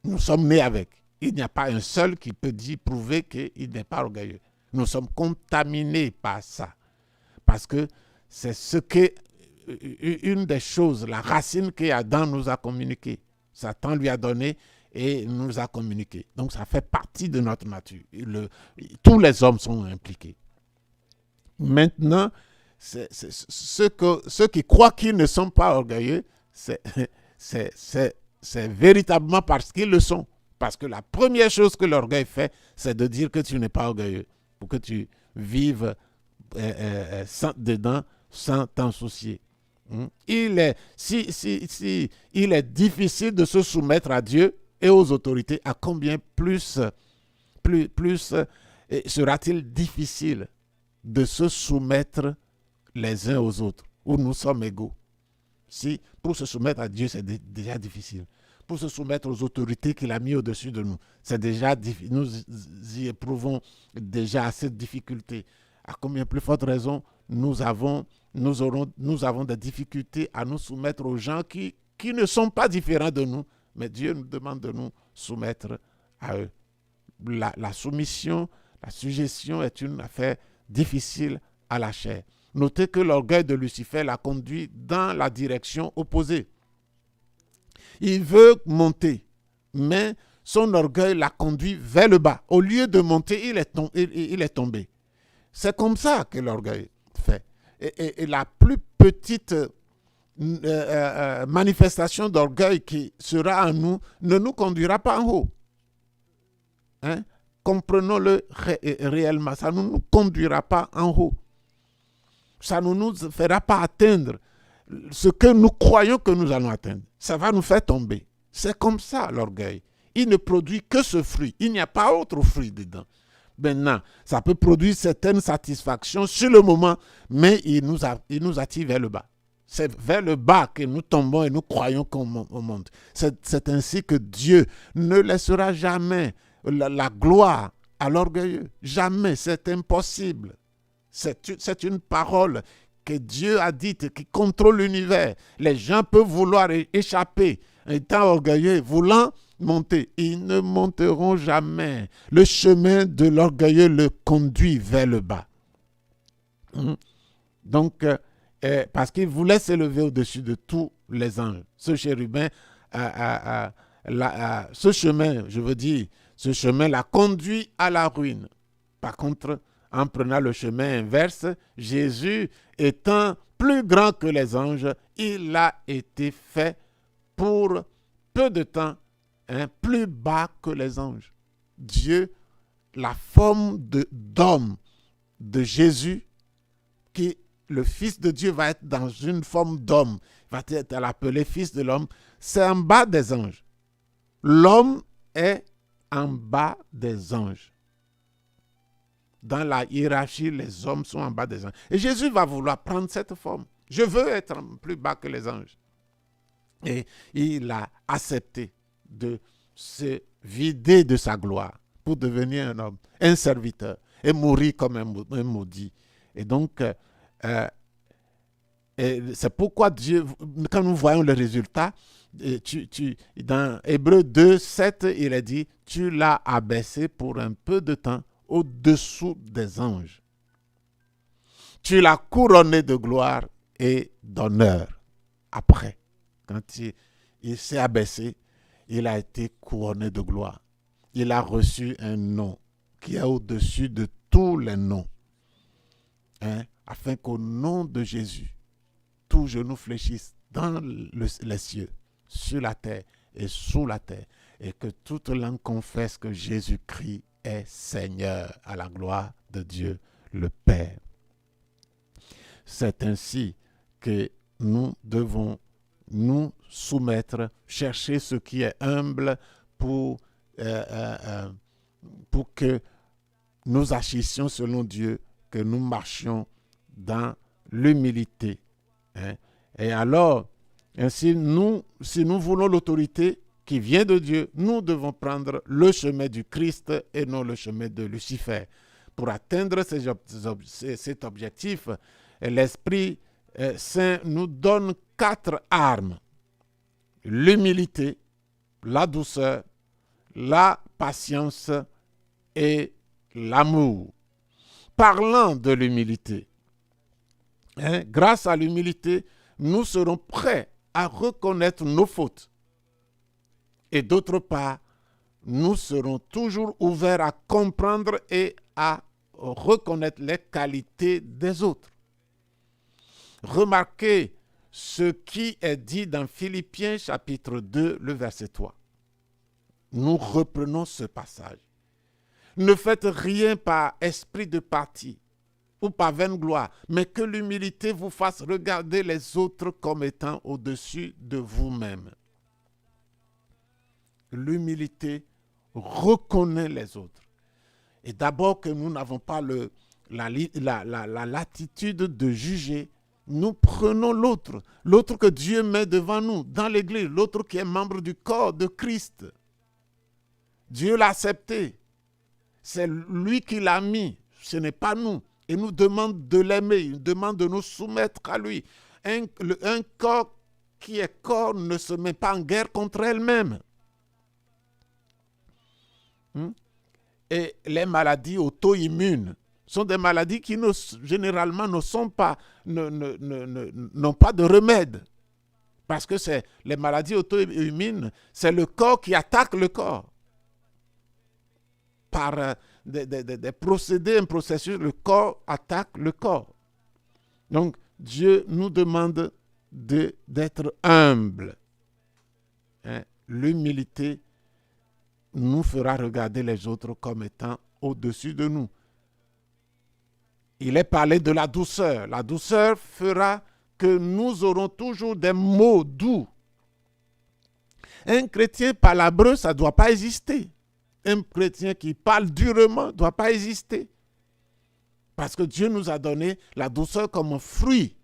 Speaker 2: Nous sommes nés avec. Il n'y a pas un seul qui peut prouver qu'il n'est pas orgueilleux. Nous sommes contaminés par ça. Parce que c'est une des choses, la racine qu'Adam nous a communiquée. Satan lui a donné et nous a communiqué. Donc ça fait partie de notre nature. Tous les hommes sont impliqués. Maintenant, ceux qui croient qu'ils ne sont pas orgueilleux, c'est véritablement parce qu'ils le sont. Parce que la première chose que l'orgueil fait, c'est de dire que tu n'es pas orgueilleux, pour que tu vives dedans sans t'en soucier. Il est difficile de se soumettre à Dieu et aux autorités, à combien plus sera-t-il difficile de se soumettre les uns aux autres, où nous sommes égaux. Si pour se soumettre à Dieu, c'est déjà difficile. Pour se soumettre aux autorités qu'il a mis au-dessus de nous, c'est déjà difficile. Nous y éprouvons déjà assez de difficultés. À combien plus forte raison nous avons des difficultés à nous soumettre aux gens qui ne sont pas différents de nous, mais Dieu nous demande de nous soumettre à eux. La soumission, la suggestion est une affaire difficile à la chair. Notez que l'orgueil de Lucifer l'a conduit dans la direction opposée. Il veut monter, mais son orgueil l'a conduit vers le bas. Au lieu de monter, il est tombé. C'est comme ça que l'orgueil fait. Et la plus petite manifestation d'orgueil qui sera en nous ne nous conduira pas en haut. Hein? Comprenons-le réellement. Ça ne nous conduira pas en haut. Ça ne nous fera pas atteindre ce que nous croyons que nous allons atteindre. Ça va nous faire tomber. C'est comme ça l'orgueil. Il ne produit que ce fruit. Il n'y a pas autre fruit dedans. Maintenant, ça peut produire certaines satisfactions sur le moment, mais il nous attire vers le bas. C'est vers le bas que nous tombons et nous croyons qu'on monte. C'est ainsi que Dieu ne laissera jamais la gloire à l'orgueilleux. Jamais, c'est impossible. C'est une parole que Dieu a dite, qui contrôle l'univers. Les gens peuvent vouloir échapper, étant orgueilleux, voulant monter. Ils ne monteront jamais. Le chemin de l'orgueilleux le conduit vers le bas. Donc, parce qu'il voulait s'élever au-dessus de tous les anges. Ce chérubin, ce chemin l'a conduit à la ruine. Par contre, en prenant le chemin inverse, Jésus étant plus grand que les anges, il a été fait pour peu de temps plus bas que les anges. Dieu, la forme d'homme de Jésus, qui le Fils de Dieu va être dans une forme d'homme, va être appelé Fils de l'homme, c'est en bas des anges. L'homme est en bas des anges. Dans la hiérarchie, les hommes sont en bas des anges. Et Jésus va vouloir prendre cette forme. Je veux être plus bas que les anges. Et il a accepté de se vider de sa gloire pour devenir un homme, un serviteur, et mourir comme un maudit. Et donc, c'est pourquoi Dieu, quand nous voyons le résultat, dans Hébreux 2, 7, il est dit, tu l'as abaissé pour un peu de temps au-dessous des anges. Tu l'as couronné de gloire et d'honneur. Après, quand il s'est abaissé, il a été couronné de gloire. Il a reçu un nom qui est au-dessus de tous les noms. Afin qu'au nom de Jésus, tous genoux fléchissent dans les cieux, sur la terre et sous la terre, et que toute langue confesse que Jésus-Christ est Seigneur, à la gloire de Dieu le Père. C'est ainsi que nous devons nous soumettre, chercher ce qui est humble pour que nous agissions selon Dieu, que nous marchions dans l'humilité. Hein. Et alors, ainsi, si nous voulons l'autorité qui vient de Dieu, nous devons prendre le chemin du Christ et non le chemin de Lucifer. Pour atteindre cet objectif, l'Esprit Saint nous donne 4 armes. L'humilité, la douceur, la patience et l'amour. Parlant de l'humilité, grâce à l'humilité, nous serons prêts à reconnaître nos fautes. Et d'autre part, nous serons toujours ouverts à comprendre et à reconnaître les qualités des autres. Remarquez ce qui est dit dans Philippiens chapitre 2, le verset 3. Nous reprenons ce passage. Ne faites rien par esprit de parti ou par vaine gloire, mais que l'humilité vous fasse regarder les autres comme étant au-dessus de vous-même. L'humilité reconnaît les autres. Et d'abord que nous n'avons pas la latitude de juger, nous prenons l'autre que Dieu met devant nous, dans l'Église, l'autre qui est membre du corps de Christ. Dieu l'a accepté. C'est lui qui l'a mis, ce n'est pas nous. Il nous demande de l'aimer, il nous demande de nous soumettre à lui. Un corps qui est corps ne se met pas en guerre contre elle-même. Et les maladies auto-immunes sont des maladies qui généralement n'ont pas de remède. Parce que les maladies auto-immunes, c'est le corps qui attaque le corps. Par des procédés, un processus, le corps attaque le corps. Donc, Dieu nous demande d'être humbles. L'humilité nous fera regarder les autres comme étant au-dessus de nous. Il est parlé de la douceur. La douceur fera que nous aurons toujours des mots doux. Un chrétien palabreux, ça ne doit pas exister. Un chrétien qui parle durement ne doit pas exister. Parce que Dieu nous a donné la douceur comme un fruit,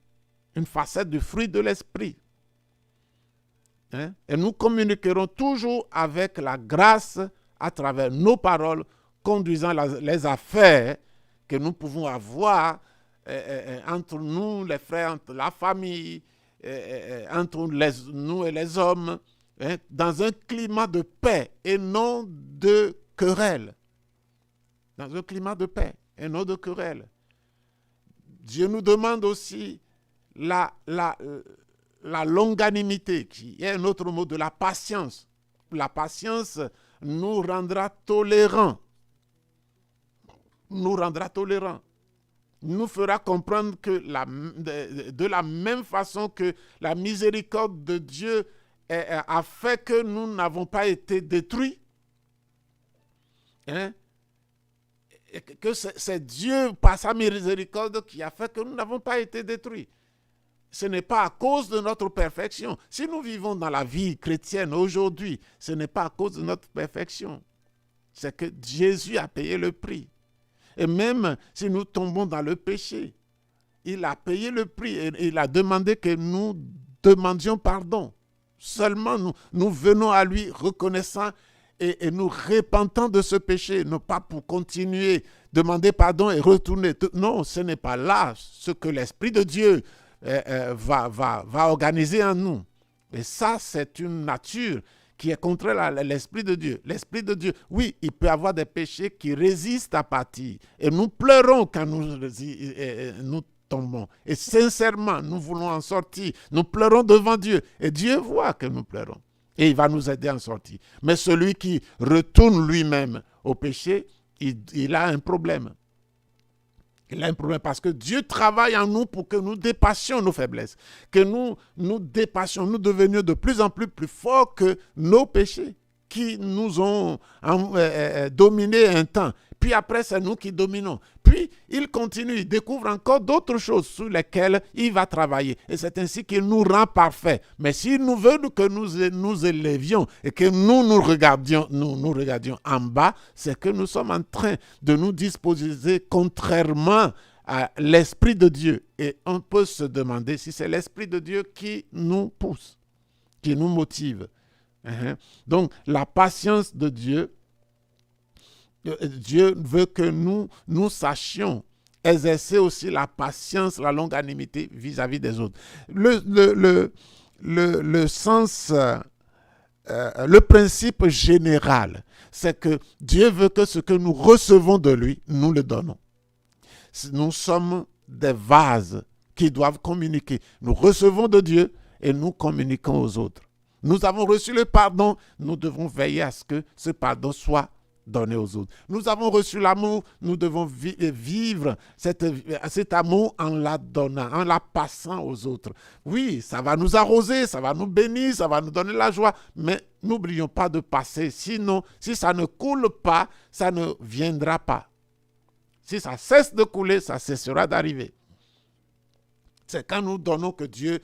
Speaker 2: une facette du fruit de l'esprit. Et nous communiquerons toujours avec la grâce à travers nos paroles, conduisant les affaires que nous pouvons avoir entre nous, les frères, entre la famille, entre nous et les hommes, dans un climat de paix et non de querelle. Dans un climat de paix et non de querelle. Dieu nous demande aussi la longanimité, qui est un autre mot de la patience. La patience nous rendra tolérants. Nous rendra tolérants. Nous fera comprendre que de la même façon que la miséricorde de Dieu a fait que nous n'avons pas été détruits, que c'est Dieu, par sa miséricorde, qui a fait que nous n'avons pas été détruits. Ce n'est pas à cause de notre perfection. Si nous vivons dans la vie chrétienne aujourd'hui, ce n'est pas à cause de notre perfection. C'est que Jésus a payé le prix. Et même si nous tombons dans le péché, il a payé le prix et il a demandé que nous demandions pardon. Seulement nous venons à lui reconnaissant et nous repentant de ce péché, non pas pour continuer, demander pardon et retourner. Non, ce n'est pas là ce que l'Esprit de Dieu va organiser en nous. Et ça, c'est une nature qui est contraire à l'Esprit de Dieu. L'Esprit de Dieu, oui, il peut avoir des péchés qui résistent à partir. Et nous pleurons quand nous tombons. Et sincèrement, nous voulons en sortir. Nous pleurons devant Dieu. Et Dieu voit que nous pleurons. Et il va nous aider à en sortir. Mais celui qui retourne lui-même au péché, il a un problème. Il a un problème parce que Dieu travaille en nous pour que nous dépassions nos faiblesses, que nous dépassions, nous devenions de plus en plus forts que nos péchés qui nous ont dominés un temps. Puis après, c'est nous qui dominons. puis, il continue, il découvre encore d'autres choses sur lesquelles il va travailler. Et c'est ainsi qu'il nous rend parfaits. Mais s'il nous veut que nous élevions et que nous regardions en bas, c'est que nous sommes en train de nous disposer contrairement à l'Esprit de Dieu. Et on peut se demander si c'est l'Esprit de Dieu qui nous pousse, qui nous motive. Donc, la patience de Dieu, Dieu veut que nous sachions exercer aussi la patience, la longanimité vis-à-vis des autres. Le principe général, c'est que Dieu veut que ce que nous recevons de lui, nous le donnons. Nous sommes des vases qui doivent communiquer. Nous recevons de Dieu et nous communiquons aux autres. Nous avons reçu le pardon, nous devons veiller à ce que ce pardon soit donné aux autres. Nous avons reçu l'amour, nous devons vivre cet amour en la donnant, en la passant aux autres. Oui, ça va nous arroser, ça va nous bénir, ça va nous donner la joie, mais n'oublions pas de passer. Sinon, si ça ne coule pas, ça ne viendra pas. Si ça cesse de couler, ça cessera d'arriver. C'est quand nous donnons que Dieu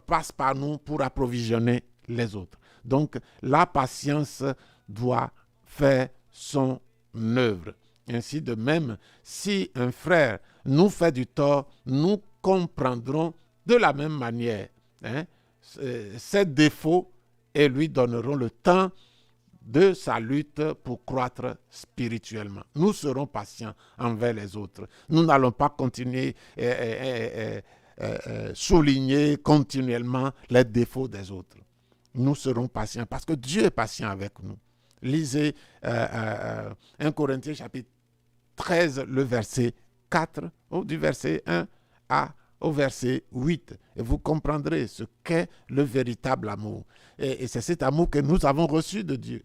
Speaker 2: passe par nous pour approvisionner les autres. Donc, la patience doit faire son œuvre. Ainsi de même, si un frère nous fait du tort, nous comprendrons de la même manière ses défauts et lui donnerons le temps de sa lutte pour croître spirituellement. Nous serons patients envers les autres. Nous n'allons pas continuer souligner continuellement les défauts des autres. Nous serons patients parce que Dieu est patient avec nous. Lisez 1 Corinthiens chapitre 13, le verset 4, du verset 1 au verset 8. Et vous comprendrez ce qu'est le véritable amour. Et c'est cet amour que nous avons reçu de Dieu.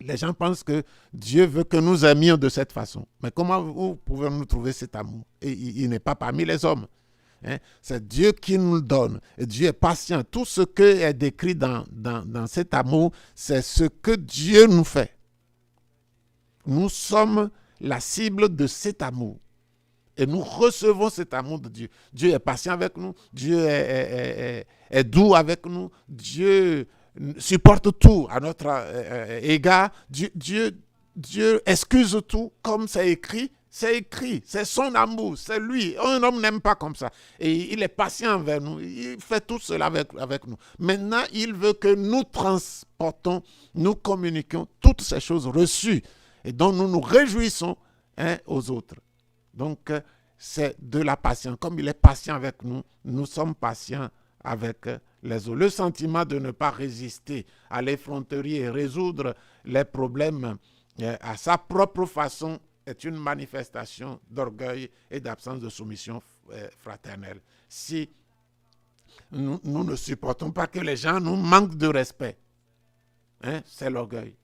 Speaker 2: Les gens pensent que Dieu veut que nous aimions de cette façon. Mais où pouvons-nous trouver cet amour? Et il n'est pas parmi les hommes. C'est Dieu qui nous le donne. Et Dieu est patient. Tout ce qui est décrit dans cet amour, c'est ce que Dieu nous fait. Nous sommes la cible de cet amour. Et nous recevons cet amour de Dieu. Dieu est patient avec nous. Dieu est doux avec nous. Dieu supporte tout à notre égard. Dieu excuse tout comme c'est écrit. C'est écrit, c'est son amour, c'est lui. Un homme n'aime pas comme ça. Et il est patient envers nous. Il fait tout cela avec nous. Maintenant, il veut que nous transportons, nous communiquions toutes ces choses reçues et dont nous nous réjouissons aux autres. Donc, c'est de la patience. Comme il est patient avec nous, nous sommes patients avec les autres. Le sentiment de ne pas résister à l'effronterie et résoudre les problèmes à sa propre façon est une manifestation d'orgueil et d'absence de soumission fraternelle. Si nous ne supportons pas que les gens nous manquent de respect, c'est l'orgueil.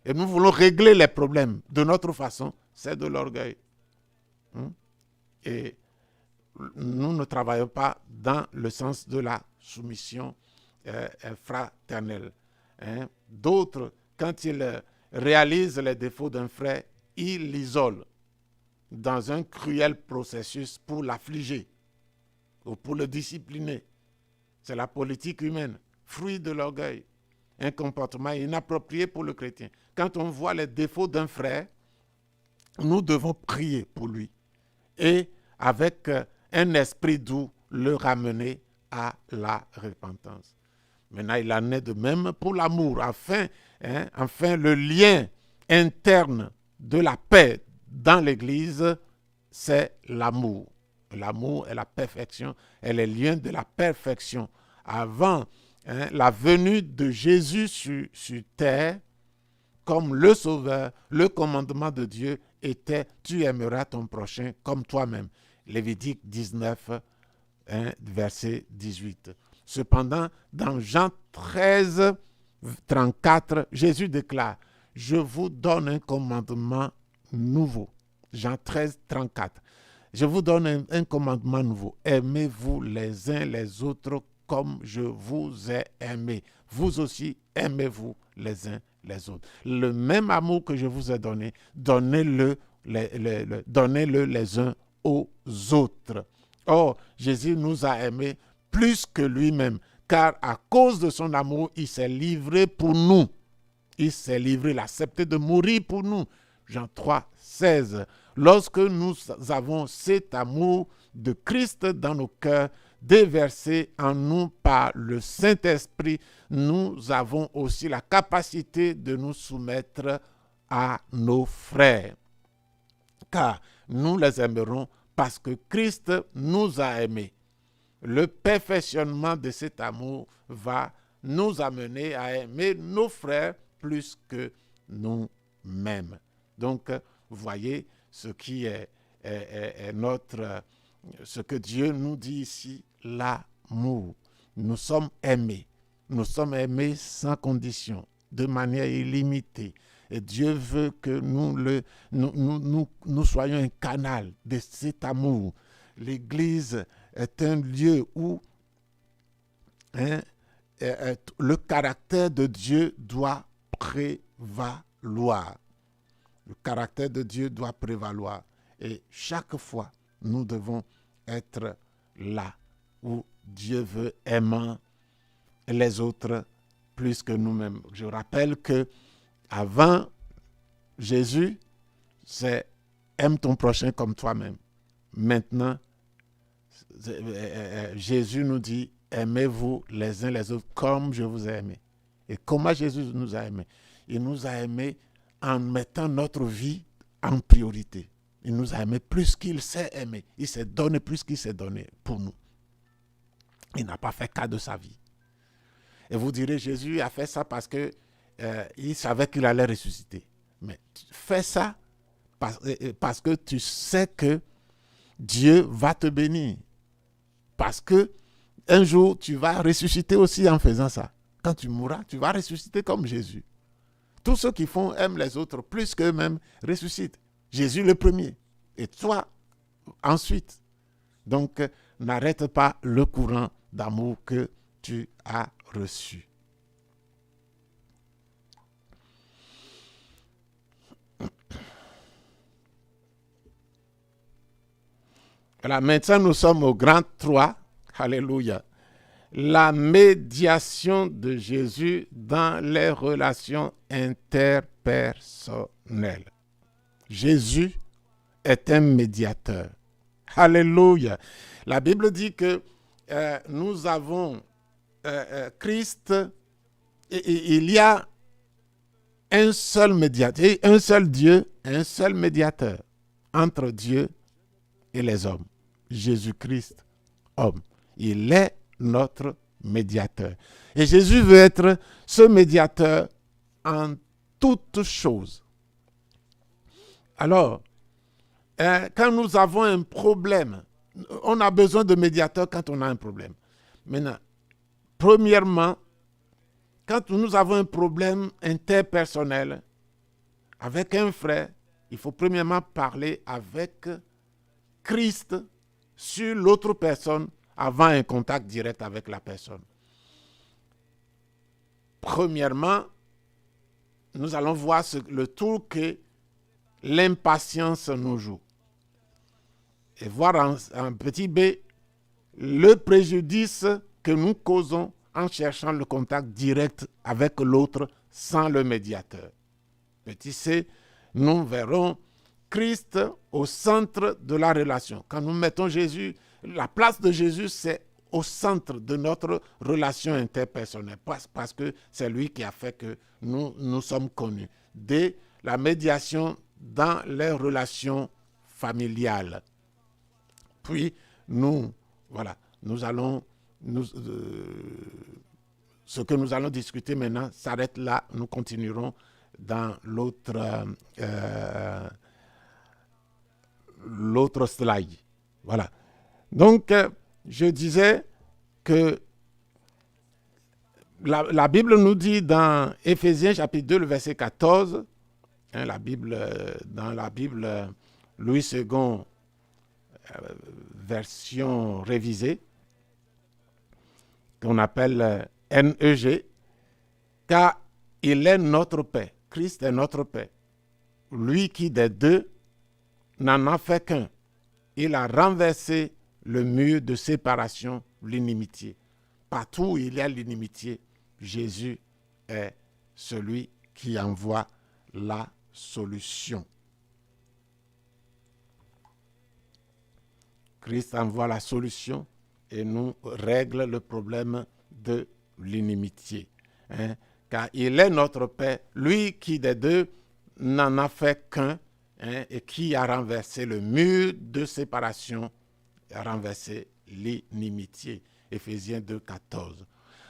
Speaker 2: Et nous voulons régler les problèmes de notre façon, c'est de l'orgueil. Et nous ne travaillons pas dans le sens de la soumission fraternelle. D'autres, quand ils réalisent les défauts d'un frère, ils l'isolent dans un cruel processus pour l'affliger ou pour le discipliner. C'est la politique humaine, fruit de l'orgueil, un comportement inapproprié pour le chrétien. Quand on voit les défauts d'un frère, nous devons prier pour lui et avec un esprit doux le ramener à la repentance. Maintenant, il en est de même pour l'amour. Enfin, le lien interne de la paix dans l'Église, c'est l'amour. L'amour est la perfection, est le lien de la perfection. Avant la venue de Jésus sur terre, comme le Sauveur, le commandement de Dieu était « Tu aimeras ton prochain comme toi-même ». Lévitique 19, verset 18. Cependant, dans Jean 13, 34, Jésus déclare « Je vous donne un commandement nouveau ». Jean 13, 34. Je vous donne un commandement nouveau. Aimez-vous les uns les autres comme je vous ai aimé. Vous aussi, aimez-vous les uns les autres. Le même amour que je vous ai donné, donnez-le donnez-le les uns aux autres. Or, Jésus nous a aimés plus que lui-même, car à cause de son amour, il s'est livré pour nous. Il s'est livré, il a accepté de mourir pour nous. Jean 3, 16. Lorsque nous avons cet amour de Christ dans nos cœurs, déversé en nous par le Saint-Esprit, nous avons aussi la capacité de nous soumettre à nos frères. Car nous les aimerons parce que Christ nous a aimés. Le perfectionnement de cet amour va nous amener à aimer nos frères plus que nous-mêmes. Donc, vous voyez ce qui est ce que Dieu nous dit ici, l'amour. Nous sommes aimés. Nous sommes aimés sans condition, de manière illimitée. Et Dieu veut que nous soyons un canal de cet amour. L'Église est un lieu où le caractère de Dieu doit prévaloir. Le caractère de Dieu doit prévaloir. Et chaque fois, nous devons être là où Dieu veut aimer les autres plus que nous-mêmes. Je rappelle que avant Jésus, c'est aime ton prochain comme toi-même. Maintenant, Jésus nous dit aimez-vous les uns les autres comme je vous ai aimés. Et comment Jésus nous a aimés? Il nous a aimés en mettant notre vie en priorité. Il nous a aimés plus qu'il s'est aimé. Il s'est donné plus qu'il s'est donné pour nous. Il n'a pas fait cas de sa vie. Et vous direz, Jésus a fait ça parce que il savait qu'il allait ressusciter. Mais fais ça parce que tu sais que Dieu va te bénir. Parce que un jour, tu vas ressusciter aussi en faisant ça. Quand tu mourras, tu vas ressusciter comme Jésus. Tous ceux qui aiment les autres plus qu'eux-mêmes ressuscitent. Jésus le premier. Et toi, ensuite. Donc, n'arrête pas le courant d'amour que tu as reçu. Voilà, maintenant nous sommes au grand 3. Alléluia. La médiation de Jésus dans les relations interpersonnelles. Jésus est un médiateur. Alléluia. La Bible dit que nous avons Christ, et il y a un seul médiateur, un seul Dieu, un seul médiateur entre Dieu et les hommes. Jésus-Christ, homme. Il est notre médiateur. Et Jésus veut être ce médiateur en toutes choses. Alors, quand nous avons un problème, on a besoin de médiateur quand on a un problème. Maintenant, premièrement, quand nous avons un problème interpersonnel avec un frère, il faut premièrement parler avec Christ sur l'autre personne avant un contact direct avec la personne. Premièrement, nous allons voir le tour que l'impatience nous joue. Et voir en petit b le préjudice que nous causons en cherchant le contact direct avec l'autre sans le médiateur. Petit c, nous verrons Christ au centre de la relation. Quand nous mettons Jésus, la place de Jésus, c'est au centre de notre relation interpersonnelle, parce que c'est lui qui a fait que nous sommes connus. Dès la médiation dans les relations familiales. Puis, ce que nous allons discuter maintenant s'arrête là. Nous continuerons dans l'autre slide. Voilà. Donc, je disais que la Bible nous dit dans Éphésiens chapitre 2, le verset 14, dans la Bible Louis II, version révisée, qu'on appelle NEG, car il est notre paix. Christ est notre paix. Lui qui des deux n'en a fait qu'un. Il a renversé le mur de séparation, l'inimitié. Partout où il y a l'inimitié, Jésus est celui qui envoie la solution. Christ envoie la solution et nous règle le problème de l'inimitié. Car il est notre Père, lui qui des deux n'en a fait qu'un, et qui a renversé le mur de séparation, a renversé l'inimitié. Éphésiens 2, 14.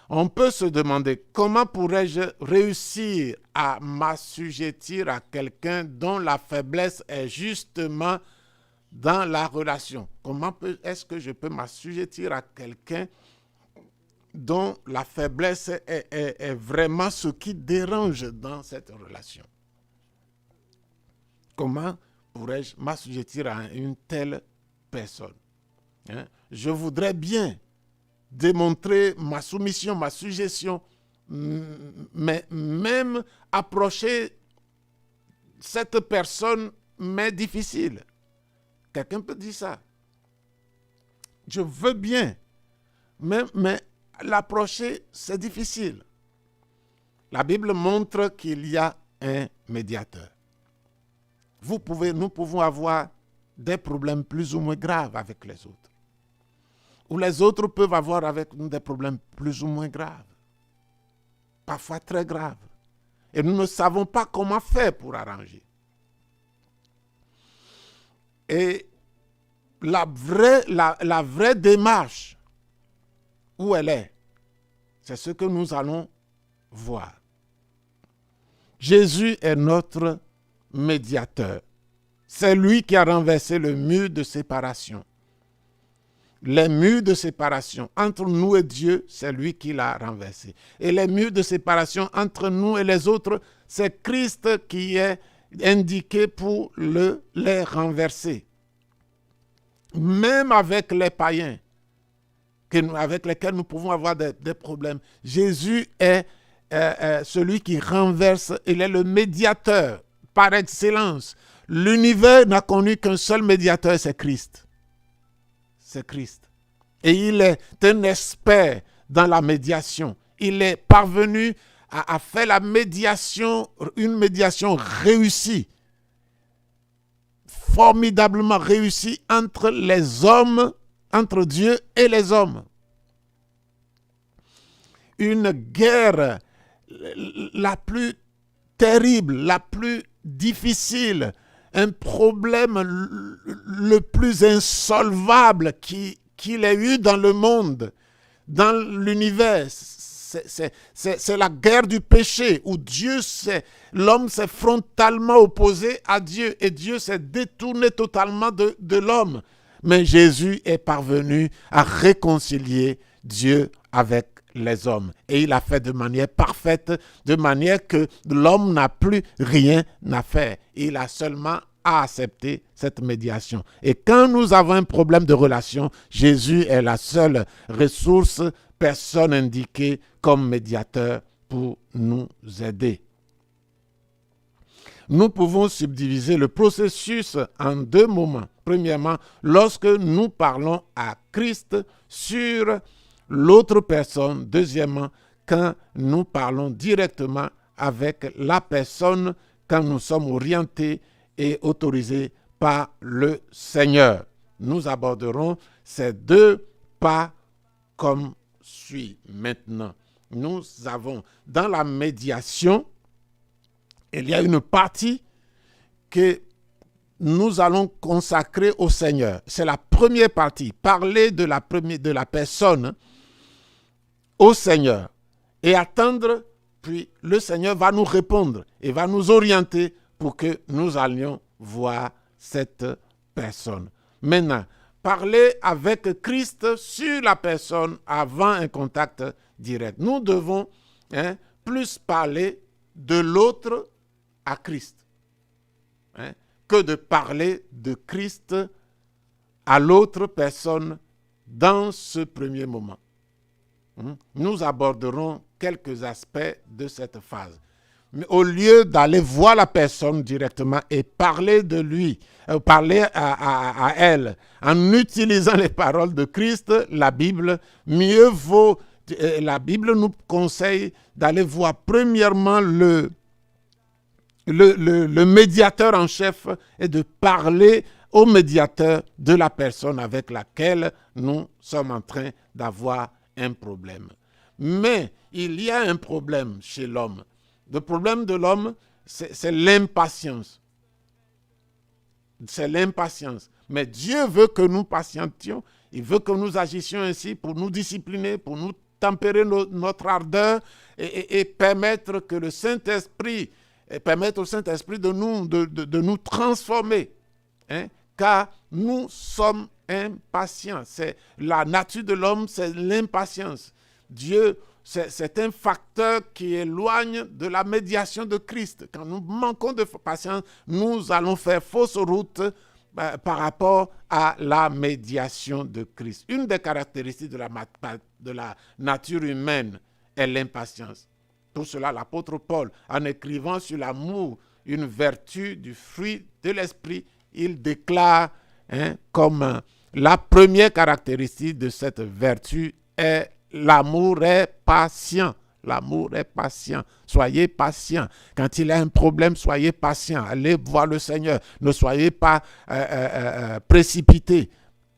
Speaker 2: On peut se demander comment pourrais-je réussir à m'assujettir à quelqu'un dont la faiblesse est justement dans la relation. Comment est-ce que je peux m'assujettir à quelqu'un dont la faiblesse est vraiment ce qui dérange dans cette relation? Comment pourrais-je m'assujettir à une telle personne? Je voudrais bien démontrer ma soumission, ma suggestion, mais même approcher cette personne m'est difficile. Quelqu'un peut dire ça. Je veux bien, mais l'approcher, c'est difficile. La Bible montre qu'il y a un médiateur. Nous pouvons avoir des problèmes plus ou moins graves avec les autres. Ou les autres peuvent avoir avec nous des problèmes plus ou moins graves. Parfois très graves. Et nous ne savons pas comment faire pour arranger. Et la vraie démarche, où elle est, c'est ce que nous allons voir. Jésus est notre médiateur. C'est lui qui a renversé le mur de séparation. Les murs de séparation entre nous et Dieu, c'est lui qui l'a renversé. Et les murs de séparation entre nous et les autres, c'est Christ qui est indiqué pour les renverser. Même avec les païens, avec lesquels nous pouvons avoir des problèmes, Jésus est celui qui renverse, il est le médiateur par excellence. L'univers n'a connu qu'un seul médiateur, c'est Christ. C'est Christ. Et il est un expert dans la médiation. Il est parvenu à faire la médiation, une médiation réussie, formidablement réussie entre les hommes, entre Dieu et les hommes. Une guerre la plus terrible, la plus difficile, un problème le plus insolvable qu'il ait eu dans le monde, dans l'univers. C'est la guerre du péché où l'homme s'est frontalement opposé à Dieu et Dieu s'est détourné totalement de l'homme. Mais Jésus est parvenu à réconcilier Dieu avec les hommes. Et il a fait de manière parfaite, de manière que l'homme n'a plus rien à faire. Il a seulement à accepter cette médiation. Et quand nous avons un problème de relation, Jésus est la seule ressource, personne indiquée comme médiateur pour nous aider. Nous pouvons subdiviser le processus en deux moments. Premièrement, lorsque nous parlons à Christ sur l'autre personne. Deuxièmement, quand nous parlons directement avec la personne, quand nous sommes orientés et autorisés par le Seigneur. Nous aborderons ces deux pas comme suit. Maintenant, nous avons dans la médiation, il y a une partie que nous allons consacrer au Seigneur. C'est la première partie, parler de la personne au Seigneur et attendre, puis le Seigneur va nous répondre et va nous orienter pour que nous allions voir cette personne. Maintenant, parler avec Christ sur la personne avant un contact direct. Nous devons plus parler de l'autre à Christ que de parler de Christ à l'autre personne dans ce premier moment. Nous aborderons quelques aspects de cette phase. Mais au lieu d'aller voir la personne directement et parler de lui, parler à elle, en utilisant les paroles de Christ, la Bible, mieux vaut, la Bible nous conseille d'aller voir premièrement le médiateur en chef et de parler au médiateur de la personne avec laquelle nous sommes en train d'avoir un problème. Mais il y a un problème chez l'homme. Le problème de l'homme, c'est l'impatience. C'est l'impatience. Mais Dieu veut que nous patientions. Il veut que nous agissions ainsi pour nous discipliner, pour nous tempérer notre ardeur et permettre que le Saint-Esprit, permettre au Saint-Esprit de nous transformer. Hein? Car nous sommes impatients. C'est la nature de l'homme, c'est l'impatience. Dieu, c'est un facteur qui éloigne de la médiation de Christ. Quand nous manquons de patience, nous allons faire fausse route par rapport à la médiation de Christ. Une des caractéristiques de la nature humaine est l'impatience. Pour cela, l'apôtre Paul, en écrivant sur l'amour, une vertu du fruit de l'esprit, il déclare comme la première caractéristique de cette vertu est l'amour est patient. L'amour est patient. Soyez patient. Quand il y a un problème, soyez patient. Allez voir le Seigneur. Ne soyez pas précipités.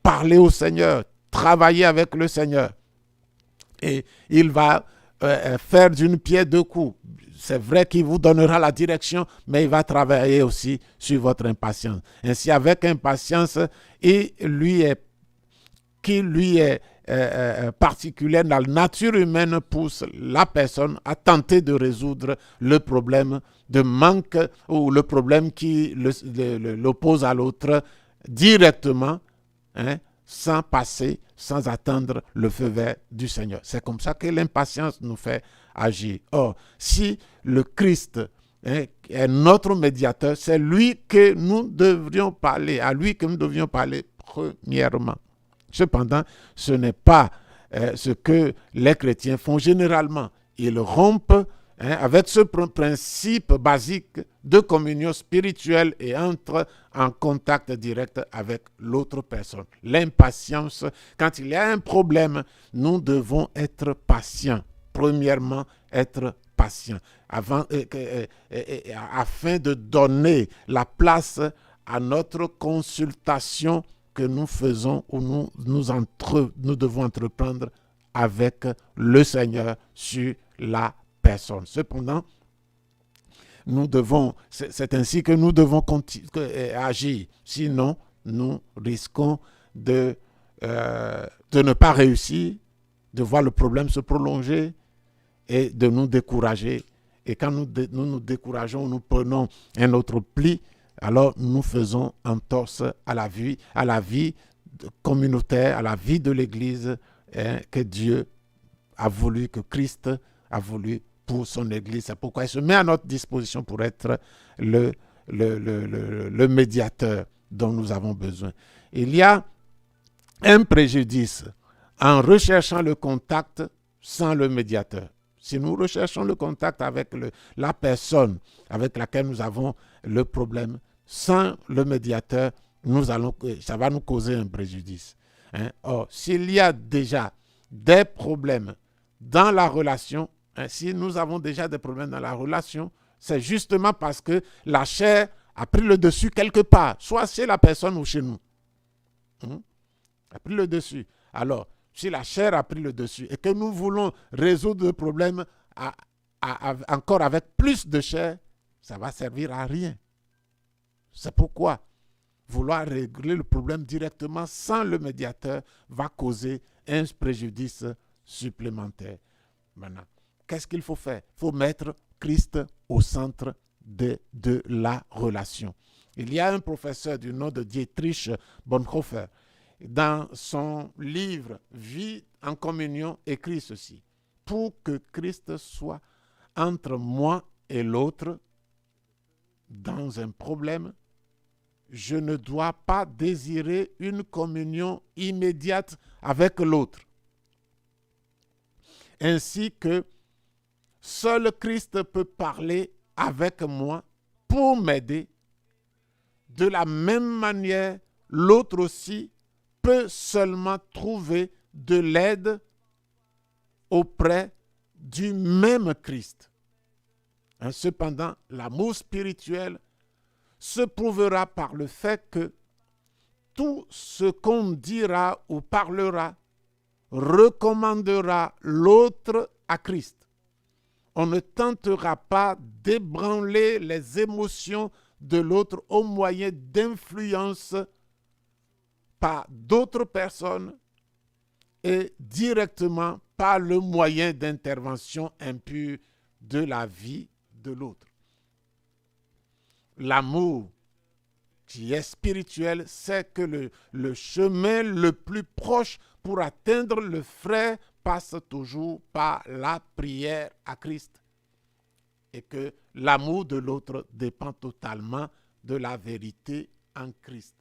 Speaker 2: Parlez au Seigneur. Travaillez avec le Seigneur. Et il va faire d'une pierre deux coups. C'est vrai qu'il vous donnera la direction, mais il va travailler aussi sur votre impatience. Ainsi, avec impatience, qui lui est particulière dans la nature humaine, pousse la personne à tenter de résoudre le problème de manque ou le problème qui l'oppose à l'autre directement, sans attendre le feu vert du Seigneur. C'est comme ça que l'impatience nous fait agir. Or, si le Christ est notre médiateur, c'est lui que nous devrions parler, à lui que nous devions parler premièrement. Cependant, ce n'est pas ce que les chrétiens font généralement. Ils rompent avec ce principe basique de communion spirituelle et entrent en contact direct avec l'autre personne. L'impatience, quand il y a un problème, nous devons être patients. Premièrement, être patients, afin de donner la place à notre consultation que nous faisons ou nous devons entreprendre avec le Seigneur sur la personne. Cependant, c'est ainsi que nous devons agir. Sinon, nous risquons de ne pas réussir, de voir le problème se prolonger et de nous décourager. Et quand nous nous décourageons, nous prenons un autre pli, alors nous faisons entorse à la vie communautaire, à la vie de l'Église que Dieu a voulu, que Christ a voulu pour son Église. C'est pourquoi il se met à notre disposition pour être le médiateur dont nous avons besoin. Il y a un préjudice en recherchant le contact sans le médiateur. Si nous recherchons le contact avec la personne avec laquelle nous avons le problème, sans le médiateur, ça va nous causer un préjudice. Or, s'il y a déjà des problèmes dans la relation, si nous avons déjà des problèmes dans la relation, c'est justement parce que la chair a pris le dessus quelque part, soit chez la personne ou chez nous. A pris le dessus. Alors, si la chair a pris le dessus et que nous voulons résoudre le problème encore avec plus de chair, ça va servir à rien. C'est pourquoi vouloir régler le problème directement sans le médiateur va causer un préjudice supplémentaire. Maintenant, qu'est-ce qu'il faut faire? Il faut mettre Christ au centre de la relation. Il y a un professeur du nom de Dietrich Bonhoeffer, dans son livre « Vie en communion », écrit ceci: « Pour que Christ soit entre moi et l'autre dans un problème, je ne dois pas désirer une communion immédiate avec l'autre. Ainsi que seul Christ peut parler avec moi pour m'aider. De la même manière, l'autre aussi peut seulement trouver de l'aide auprès du même Christ. Cependant, l'amour spirituel se prouvera par le fait que tout ce qu'on dira ou parlera recommandera l'autre à Christ. On ne tentera pas d'ébranler les émotions de l'autre au moyen d'influence par d'autres personnes et directement par le moyen d'intervention impure de la vie de l'autre. L'amour qui est spirituel, c'est que le chemin le plus proche pour atteindre le frère passe toujours par la prière à Christ et que l'amour de l'autre dépend totalement de la vérité en Christ.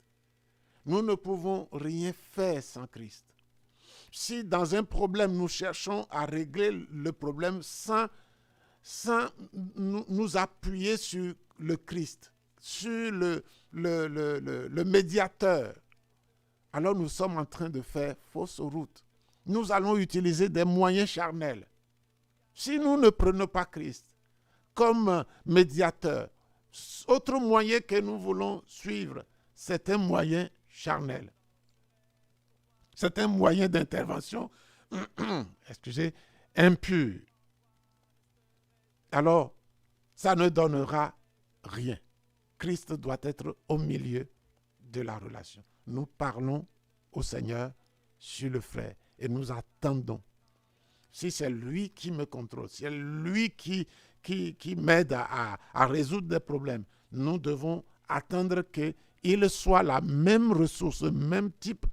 Speaker 2: Nous ne pouvons rien faire sans Christ. Si dans un problème, nous cherchons à régler le problème sans nous appuyer sur le Christ, sur le médiateur, alors nous sommes en train de faire fausse route. Nous allons utiliser des moyens charnels. Si nous ne prenons pas Christ comme médiateur, autre moyen que nous voulons suivre, c'est un moyen charnel. C'est un moyen d'intervention, impur. Alors, ça ne donnera rien. Christ doit être au milieu de la relation. Nous parlons au Seigneur sur le frère et nous attendons. Si c'est lui qui me contrôle, si c'est lui qui m'aide à résoudre des problèmes, nous devons attendre qu'il soit la même ressource, le même type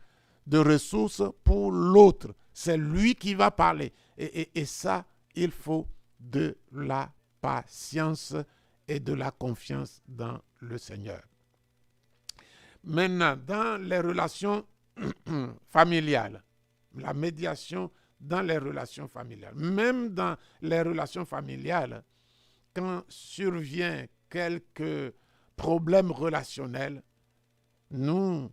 Speaker 2: de ressources pour l'autre. C'est lui qui va parler. Et ça, il faut de la patience et de la confiance dans le Seigneur. Maintenant, dans les relations familiales, la médiation dans les relations familiales, même dans les relations familiales, quand survient quelques problèmes relationnels, nous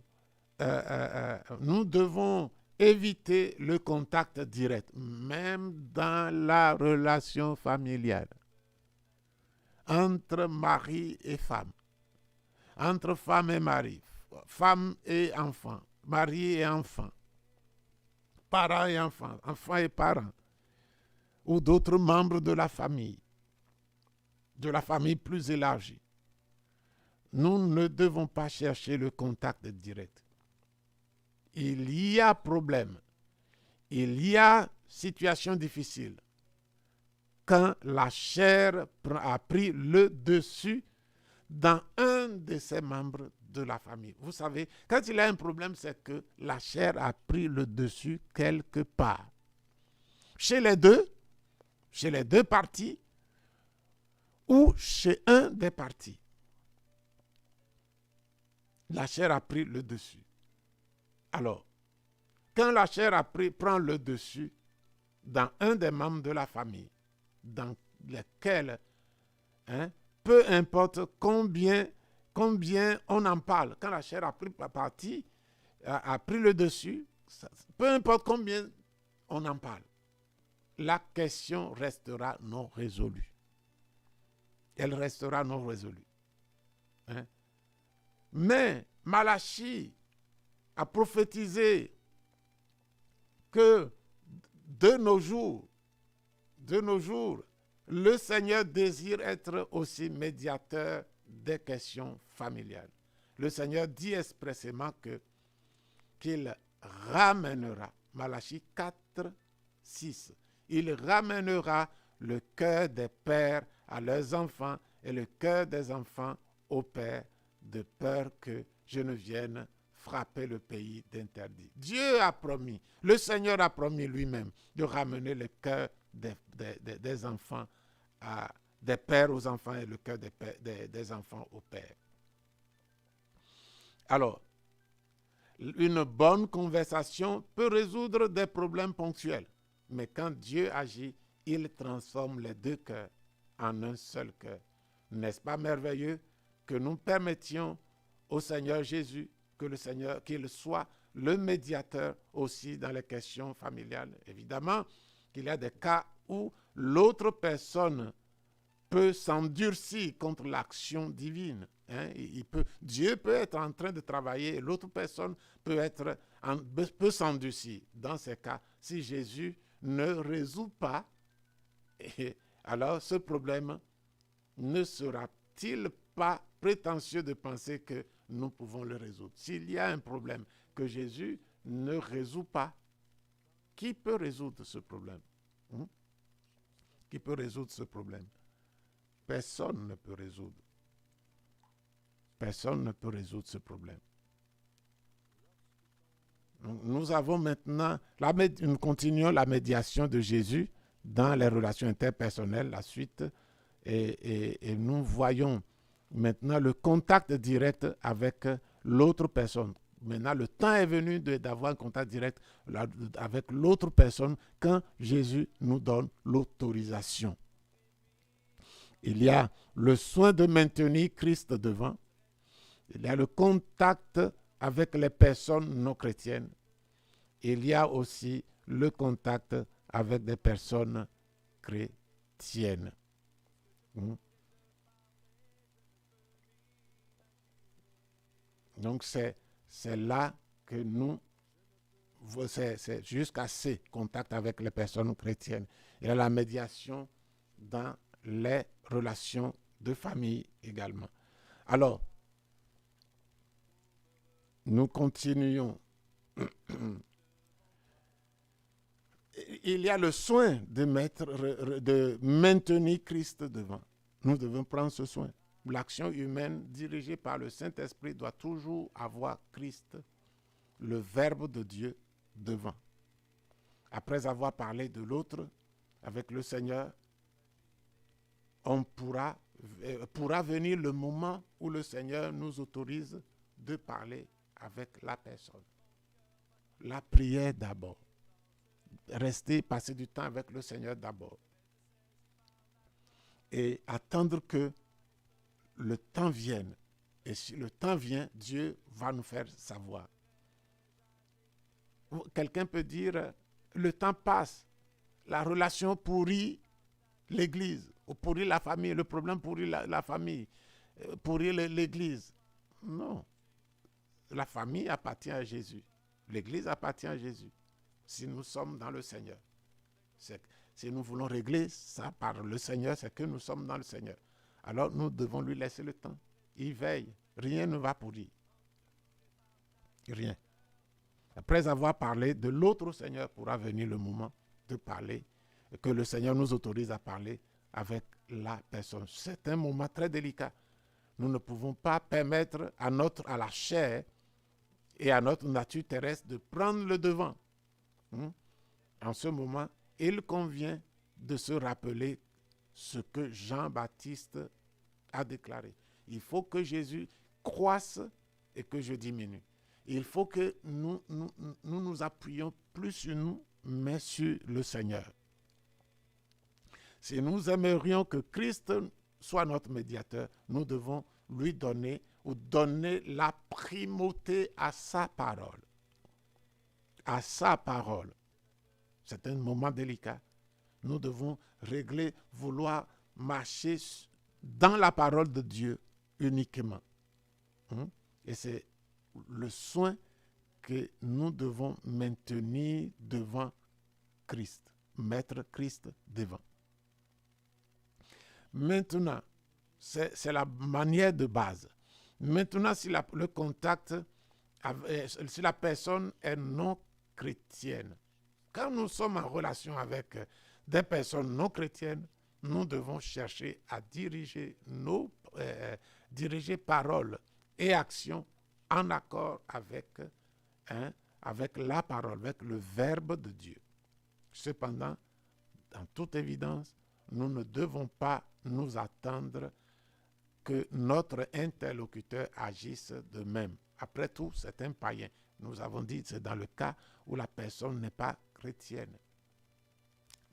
Speaker 2: devons éviter le contact direct, même dans la relation familiale, entre mari et femme, entre femme et mari, femme et enfant, mari et enfant, parents et enfants, enfants et parents, ou d'autres membres de la famille plus élargie. Nous ne devons pas chercher le contact direct. Il y a problème, il y a situation difficile. Quand la chair a pris le dessus dans un de ses membres de la famille. Vous savez, quand il y a un problème, c'est que la chair a pris le dessus quelque part. Chez les deux parties, ou chez un des parties. La chair a pris le dessus. Alors, quand la chair prend le dessus dans un des membres de la famille, dans lequel, peu importe combien on en parle, quand la chair a pris le dessus, peu importe combien on en parle, la question restera non résolue. Elle restera non résolue. Mais Malachie a prophétisé que de nos jours, le Seigneur désire être aussi médiateur des questions familiales. Le Seigneur dit expressément qu'il ramènera, Malachie 4, 6, il ramènera le cœur des pères à leurs enfants et le cœur des enfants aux pères, de peur que je ne vienne frapper le pays d'interdit. Dieu a promis, le Seigneur a promis lui-même de ramener le cœur des enfants, des pères aux enfants et le cœur des enfants aux pères. Alors, une bonne conversation peut résoudre des problèmes ponctuels, mais quand Dieu agit, il transforme les deux cœurs en un seul cœur. N'est-ce pas merveilleux que nous permettions au Seigneur Jésus que le Seigneur, qu'il soit le médiateur aussi dans les questions familiales? Évidemment qu'il y a des cas où l'autre personne peut s'endurcir contre l'action divine. Dieu peut être en train de travailler et l'autre personne peut s'endurcir. Dans ces cas, si Jésus ne résout pas, alors ce problème ne sera-t-il pas prétentieux de penser que nous pouvons le résoudre? S'il y a un problème que Jésus ne résout pas, qui peut résoudre ce problème? Qui peut résoudre ce problème? Personne ne peut résoudre. Personne ne peut résoudre ce problème. Donc, nous avons maintenant, nous continuons la médiation de Jésus dans les relations interpersonnelles, la suite, et nous voyons maintenant le contact direct avec l'autre personne. Maintenant, le temps est venu d'avoir un contact direct avec l'autre personne quand Jésus nous donne l'autorisation. Il y a le soin de maintenir Christ devant. Il y a le contact avec les personnes non chrétiennes. Il y a aussi le contact avec des personnes chrétiennes. Donc c'est là que c'est jusqu'à ces contacts avec les personnes chrétiennes. Il y a la médiation dans les relations de famille également. Alors, nous continuons. Il y a le soin de maintenir Christ devant. Nous devons prendre ce soin. L'action humaine dirigée par le Saint-Esprit doit toujours avoir Christ, le Verbe de Dieu, devant. Après avoir parlé de l'autre avec le Seigneur, on pourra venir le moment où le Seigneur nous autorise de parler avec la personne. La prière d'abord. Passer du temps avec le Seigneur d'abord. Et attendre que le temps vienne. Et si le temps vient, Dieu va nous faire savoir. Quelqu'un peut dire, le temps passe, la relation pourrit l'Église, ou pourrit la famille, le problème pourrit la famille, pourrit l'Église. Non. La famille appartient à Jésus. L'Église appartient à Jésus. Si nous sommes dans le Seigneur. Si nous voulons régler ça par le Seigneur, c'est que nous sommes dans le Seigneur. Alors nous devons lui laisser le temps. Il veille. Rien ne va pourrir. Rien. Après avoir parlé de l'autre Seigneur, pourra venir le moment de parler, que le Seigneur nous autorise à parler avec la personne. C'est un moment très délicat. Nous ne pouvons pas permettre à la chair et à notre nature terrestre de prendre le devant. En ce moment, il convient de se rappeler ce que Jean-Baptiste a déclaré. Il faut que Jésus croisse et que je diminue. Il faut que nous appuyions plus sur nous, mais sur le Seigneur. Si nous aimerions que Christ soit notre médiateur, nous devons lui donner la primauté à sa parole. À sa parole. C'est un moment délicat. Nous devons vouloir marcher dans la parole de Dieu uniquement. Et c'est le soin que nous devons maintenir devant Christ. Mettre Christ devant. Maintenant, c'est la manière de base. Maintenant, si le contact, si la personne est non chrétienne, quand nous sommes en relation avec des personnes non chrétiennes, nous devons chercher à diriger paroles et actions en accord avec la parole, avec le Verbe de Dieu. Cependant, en toute évidence, nous ne devons pas nous attendre que notre interlocuteur agisse de même. Après tout, c'est un païen. Nous avons dit que c'est dans le cas où la personne n'est pas chrétienne.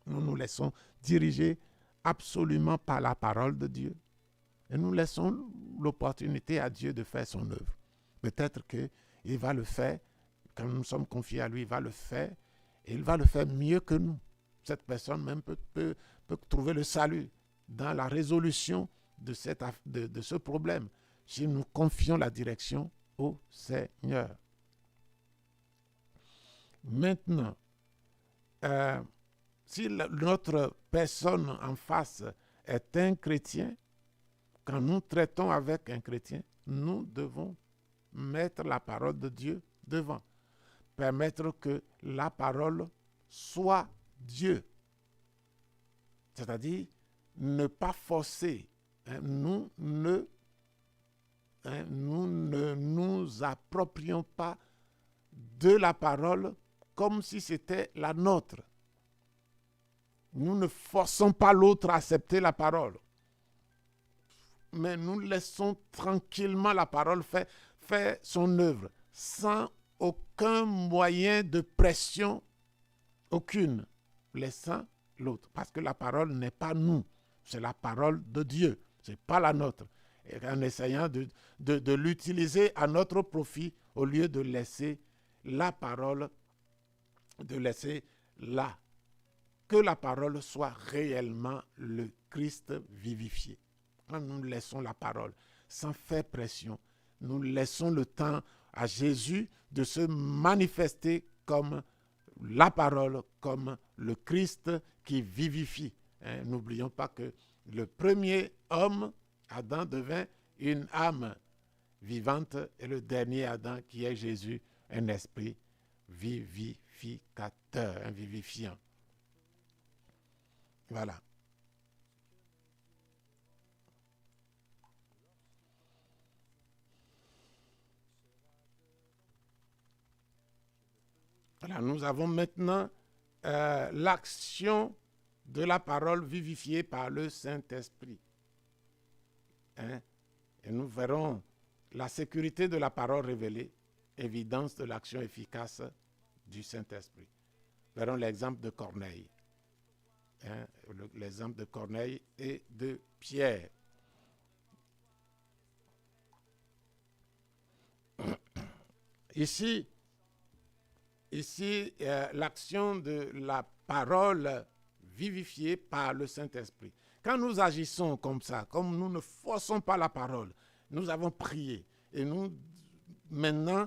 Speaker 2: Nous nous laissons diriger absolument par la parole de Dieu. Et nous laissons l'opportunité à Dieu de faire son œuvre. Peut-être qu'il va le faire, quand nous sommes confiés à lui, il va le faire, et il va le faire mieux que nous. Cette personne même peut trouver le salut dans la résolution de ce problème, si nous confions la direction au Seigneur. Maintenant, si notre personne en face est un chrétien, quand nous traitons avec un chrétien, nous devons mettre la parole de Dieu devant. Permettre que la parole soit Dieu. C'est-à-dire, ne pas forcer. Nous ne nous approprions pas de la parole comme si c'était la nôtre. Nous ne forçons pas l'autre à accepter la parole. Mais nous laissons tranquillement la parole faire son œuvre, sans aucun moyen de pression, aucune, laissant l'autre. Parce que la parole n'est pas nous, c'est la parole de Dieu, ce n'est pas la nôtre. Et en essayant de l'utiliser à notre profit, au lieu de laisser la parole, que la parole soit réellement le Christ vivifié. Quand nous laissons la parole sans faire pression, nous laissons le temps à Jésus de se manifester comme la parole, comme le Christ qui vivifie. N'oublions pas que le premier homme, Adam, devint une âme vivante, et le dernier Adam, qui est Jésus, un esprit vivificateur, un vivifiant. Voilà. Voilà, nous avons maintenant l'action de la parole vivifiée par le Saint-Esprit. Et nous verrons la sécurité de la parole révélée, évidence de l'action efficace du Saint-Esprit. Nous verrons l'exemple de Corneille. L'exemple de Corneille et de Pierre. Ici, l'action de la parole vivifiée par le Saint-Esprit. Quand nous agissons comme ça, comme nous ne forçons pas la parole, nous avons prié et nous, maintenant,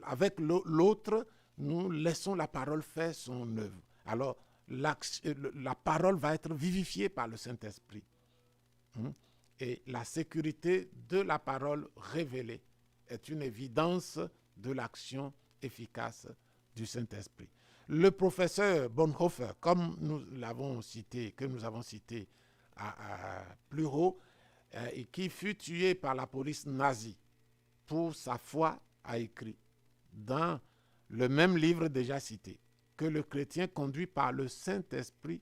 Speaker 2: avec l'autre, nous laissons la parole faire son œuvre. Alors, la parole va être vivifiée par le Saint-Esprit. Et la sécurité de la parole révélée est une évidence de l'action efficace du Saint-Esprit. Le professeur Bonhoeffer, comme nous avons cité plus haut, et qui fut tué par la police nazie pour sa foi, a écrit dans le même livre déjà cité que le chrétien conduit par le Saint-Esprit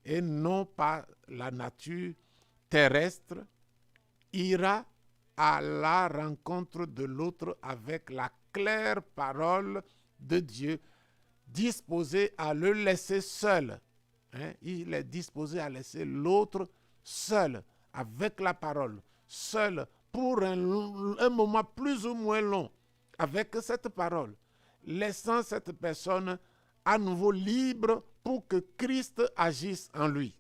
Speaker 2: et non par la nature terrestre ira à la rencontre de l'autre avec la claire parole de Dieu, disposé à le laisser seul. Il est disposé à laisser l'autre seul, avec la parole, seul, pour un moment plus ou moins long, avec cette parole, laissant cette personne à nouveau libre pour que Christ agisse en lui.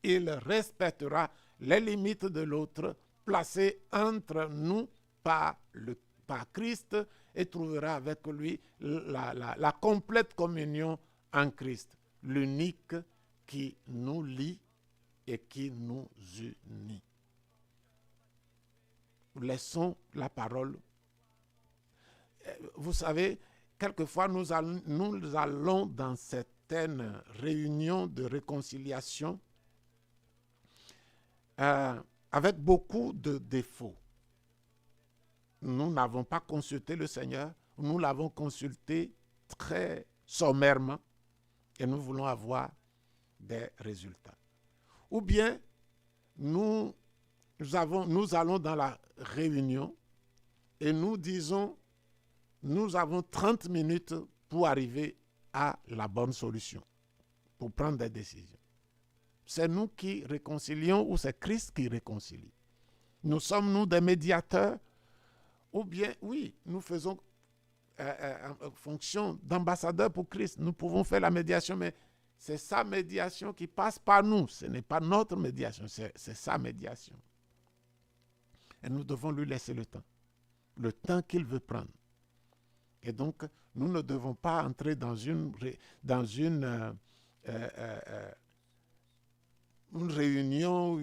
Speaker 2: Il respectera les limites de l'autre, placées entre nous par Christ, et trouvera avec lui la complète communion en Christ, l'unique qui nous lie et qui nous unit. Laissons la parole. Vous savez, quelquefois nous allons dans certaines réunions de réconciliation avec beaucoup de défauts. Nous n'avons pas consulté le Seigneur, nous l'avons consulté très sommairement et nous voulons avoir des résultats. Ou bien, nous allons dans la réunion et nous disons, nous avons 30 minutes pour arriver à la bonne solution, pour prendre des décisions. C'est nous qui réconcilions ou c'est Christ qui réconcilie? Nous sommes, nous, des médiateurs ou bien, oui, nous faisons fonction d'ambassadeur pour Christ. Nous pouvons faire la médiation, mais c'est sa médiation qui passe par nous. Ce n'est pas notre médiation, c'est sa médiation. Et nous devons lui laisser le temps qu'il veut prendre. Et donc, nous ne devons pas entrer dans une réunion,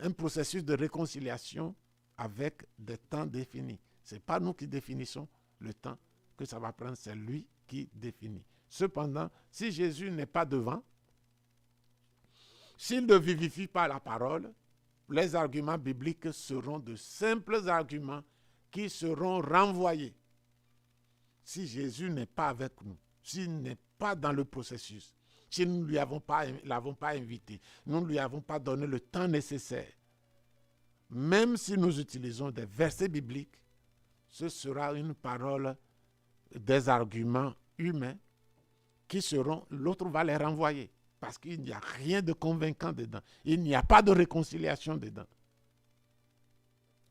Speaker 2: un processus de réconciliation avec des temps définis. Ce n'est pas nous qui définissons le temps que ça va prendre, c'est lui qui définit. Cependant, si Jésus n'est pas devant, s'il ne vivifie pas la parole, les arguments bibliques seront de simples arguments qui seront renvoyés. Si Jésus n'est pas avec nous, s'il n'est pas dans le processus, si nous ne l'avons pas invité, nous ne lui avons pas donné le temps nécessaire, même si nous utilisons des versets bibliques, ce sera une parole, des arguments humains qui seront, l'autre va les renvoyer parce qu'il n'y a rien de convaincant dedans. Il n'y a pas de réconciliation dedans.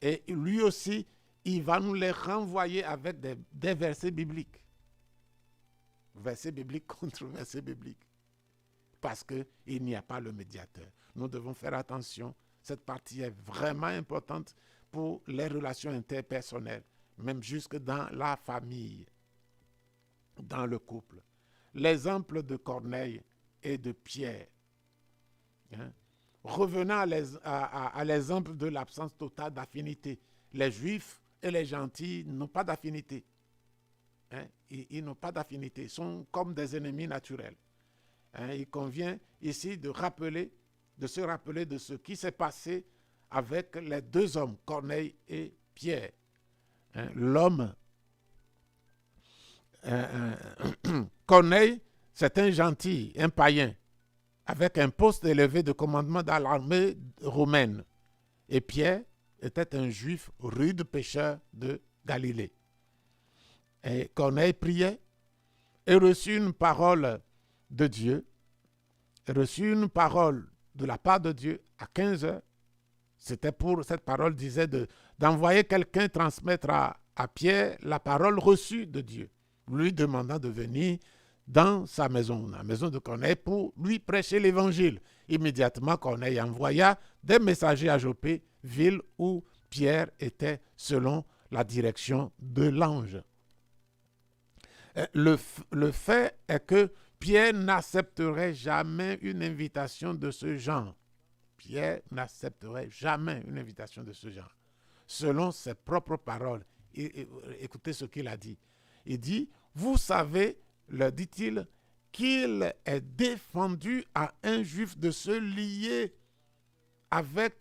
Speaker 2: Et lui aussi, il va nous les renvoyer avec des versets bibliques. Versets bibliques contre versets bibliques. Parce qu'il n'y a pas le médiateur. Nous devons faire attention. Cette partie est vraiment importante pour les relations interpersonnelles, même jusque dans la famille, dans le couple. L'exemple de Corneille et de Pierre. Revenant à l'exemple de l'absence totale d'affinité. Les Juifs et les gentils n'ont pas d'affinité. Ils n'ont pas d'affinité. Ils sont comme des ennemis naturels. Il convient ici de se rappeler de ce qui s'est passé avec les deux hommes, Corneille et Pierre. L'homme, Corneille, c'est un gentil, un païen, avec un poste élevé de commandement dans l'armée romaine. Et Pierre était un juif rude pêcheur de Galilée. Et Corneille priait et reçut une parole de Dieu, reçut une parole de la part de Dieu à 15 heures. Cette parole disait d'envoyer quelqu'un transmettre à Pierre la parole reçue de Dieu, lui demandant de venir dans sa maison, la maison de Corneille, pour lui prêcher l'évangile. Immédiatement, Corneille envoya des messagers à Joppé, ville où Pierre était selon la direction de l'ange. Le fait est que Pierre n'accepterait jamais une invitation de ce genre. Pierre n'accepterait jamais une invitation de ce genre. Selon ses propres paroles, écoutez ce qu'il a dit. Il dit, vous savez, leur dit-il, qu'il est défendu à un juif de se lier avec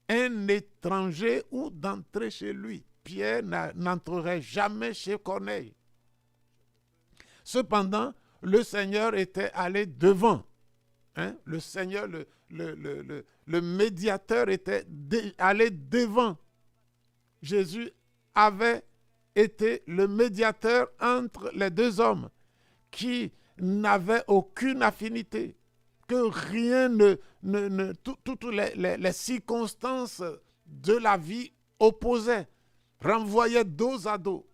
Speaker 2: un étranger ou d'entrer chez lui. Pierre n'entrerait jamais chez Corneille. Cependant, le Seigneur était allé devant. Le Seigneur, le médiateur était allé devant. Jésus avait été le médiateur entre les deux hommes qui n'avaient aucune affinité, que rien toutes les circonstances de la vie opposaient, renvoyaient dos à dos.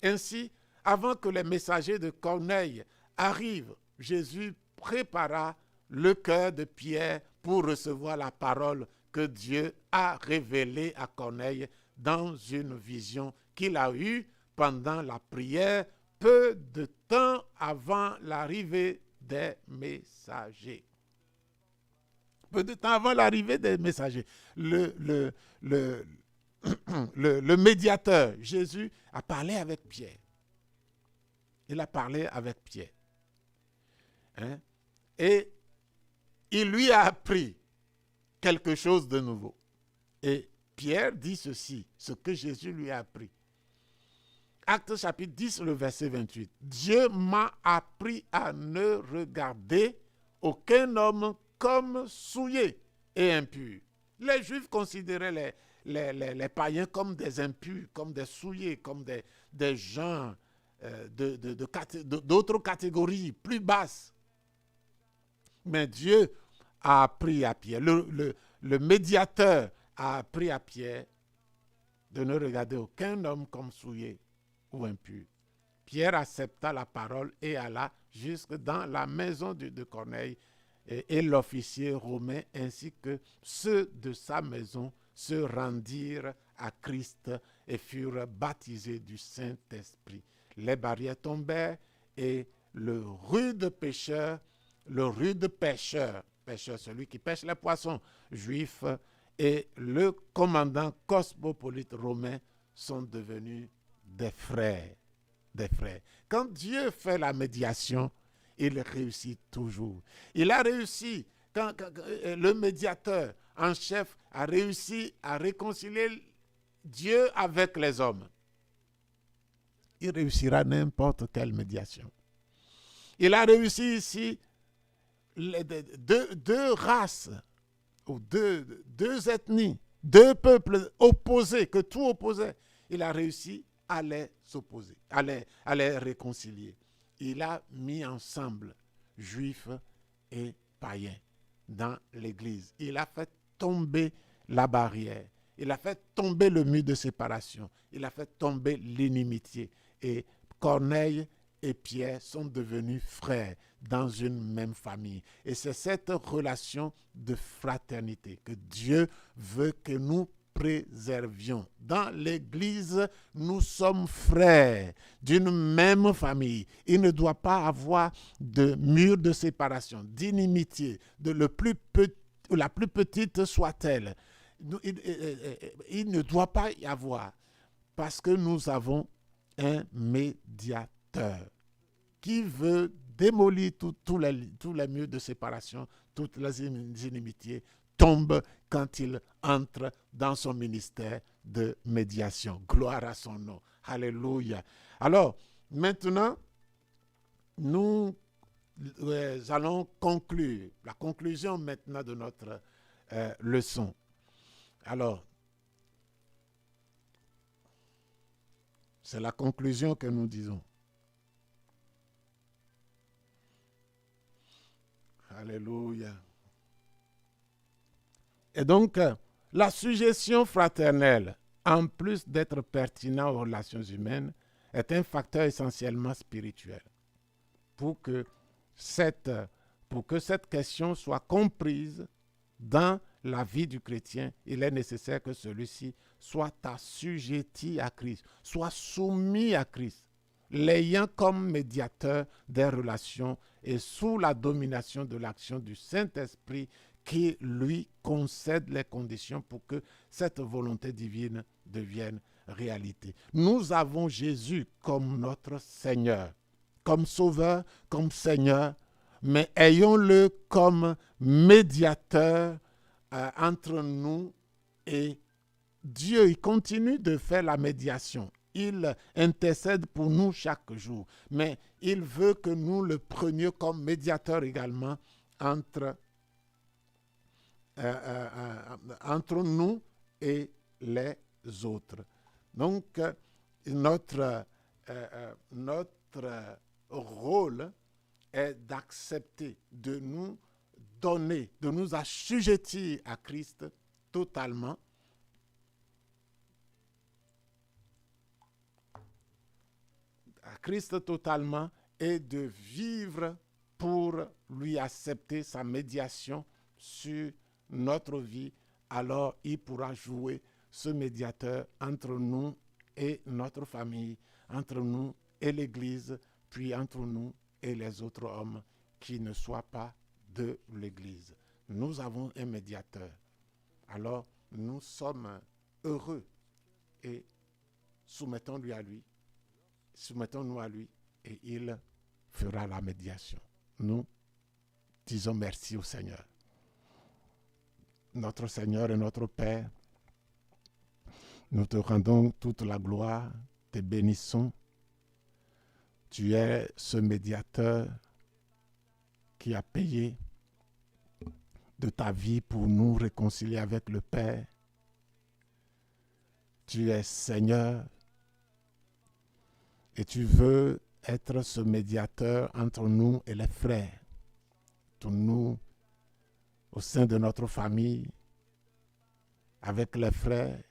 Speaker 2: Ainsi, avant que les messagers de Corneille arrivent, Jésus prépara le cœur de Pierre pour recevoir la parole que Dieu a révélée à Corneille dans une vision qu'il a eue pendant la prière, peu de temps avant l'arrivée des messagers. Peu de temps avant l'arrivée des messagers. Le médiateur, Jésus, a parlé avec Pierre. Il a parlé avec Pierre. Et il lui a appris quelque chose de nouveau. Et Pierre dit ceci, ce que Jésus lui a appris. Actes chapitre 10, le verset 28. Dieu m'a appris à ne regarder aucun homme comme souillé et impur. Les Juifs considéraient les païens comme des impurs, comme des souillés, comme des gens d'autres catégories plus basses. Mais Dieu a appris à Pierre, le médiateur a appris à Pierre de ne regarder aucun homme comme souillé ou impur. Pierre accepta la parole et alla jusque dans la maison de Corneille et l'officier romain ainsi que ceux de sa maison se rendirent à Christ et furent baptisés du Saint-Esprit. Les barrières tombèrent et le rude pêcheur, celui qui pêche les poissons juifs, et le commandant cosmopolite romain sont devenus des frères. Quand Dieu fait la médiation, il réussit toujours. Il a réussi quand le médiateur en chef a réussi à réconcilier Dieu avec les hommes. Il réussira n'importe quelle médiation. Il a réussi ici deux races, ou deux ethnies, deux peuples opposés, que tout opposait. Il a réussi à les opposer, à les réconcilier. Il a mis ensemble juifs et païens dans l'Église. Il a fait tomber la barrière. Il a fait tomber le mur de séparation. Il a fait tomber l'inimitié. Et Corneille et Pierre sont devenus frères dans une même famille. Et c'est cette relation de fraternité que Dieu veut que nous préservions. Dans l'Église, nous sommes frères d'une même famille. Il ne doit pas avoir de mur de séparation, d'inimitié, la plus petite soit-elle. Il ne doit pas y avoir, parce que nous avons un médiateur qui veut démolir tous les murs de séparation, toutes les inimitiés tombent quand il entre dans son ministère de médiation. Gloire à son nom. Alléluia. Alors, maintenant, nous allons conclure. La conclusion maintenant de notre leçon. Alors, c'est la conclusion que nous disons. Alléluia. Et donc, la sujétion fraternelle, en plus d'être pertinent aux relations humaines, est un facteur essentiellement spirituel. Pour que cette question soit comprise dans la vie du chrétien, il est nécessaire que celui-ci soit assujetti à Christ, soit soumis à Christ, l'ayant comme médiateur des relations et sous la domination de l'action du Saint-Esprit qui lui concède les conditions pour que cette volonté divine devienne réalité. Nous avons Jésus comme notre Seigneur, comme Sauveur, comme Seigneur, mais ayons-le comme médiateur entre nous et Dieu. Il continue de faire la médiation. Il intercède pour nous chaque jour. Mais il veut que nous le prenions comme médiateur également entre nous et les autres. Donc, notre rôle est d'accepter, de nous donner, de nous assujettir à Christ totalement. À Christ totalement et de vivre pour lui accepter sa médiation sur notre vie. Alors il pourra jouer ce médiateur entre nous et notre famille, entre nous et l'Église, puis entre nous et les autres hommes qui ne soient pas de l'Église. Nous avons un médiateur. Alors nous sommes heureux et soumettons-nous à lui et il fera la médiation. Nous disons merci au Seigneur. Notre Seigneur et notre Père, nous te rendons toute la gloire, te bénissons. Tu es ce médiateur qui a payé de ta vie pour nous réconcilier avec le Père. Tu es Seigneur et tu veux être ce médiateur entre nous et les frères. Tu nous au sein de notre famille, avec les frères,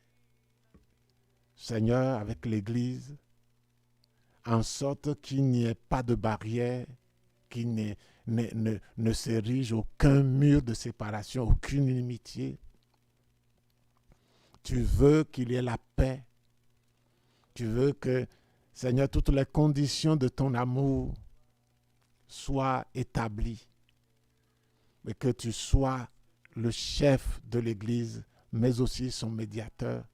Speaker 2: Seigneur, avec l'Église, en sorte qu'il n'y ait pas de barrière, qu'il ne s'érige aucun mur de séparation, aucune inimitié. Tu veux qu'il y ait la paix. Tu veux que, Seigneur, toutes les conditions de ton amour soient établies. Et que tu sois le chef de l'Église, mais aussi son médiateur.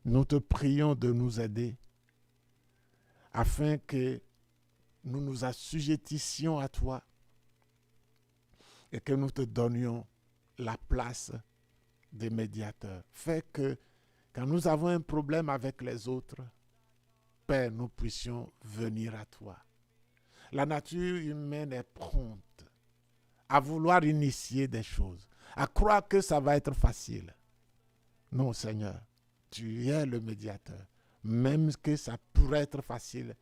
Speaker 2: Nous te prions de nous aider afin que nous nous assujettissions à toi et que nous te donnions la place des médiateurs. Fais que quand nous avons un problème avec les autres, Père, nous puissions venir à toi. La nature humaine est prompte à vouloir initier des choses, à croire que ça va être facile. Non, Seigneur, tu es le médiateur. Même que ça pourrait être facile,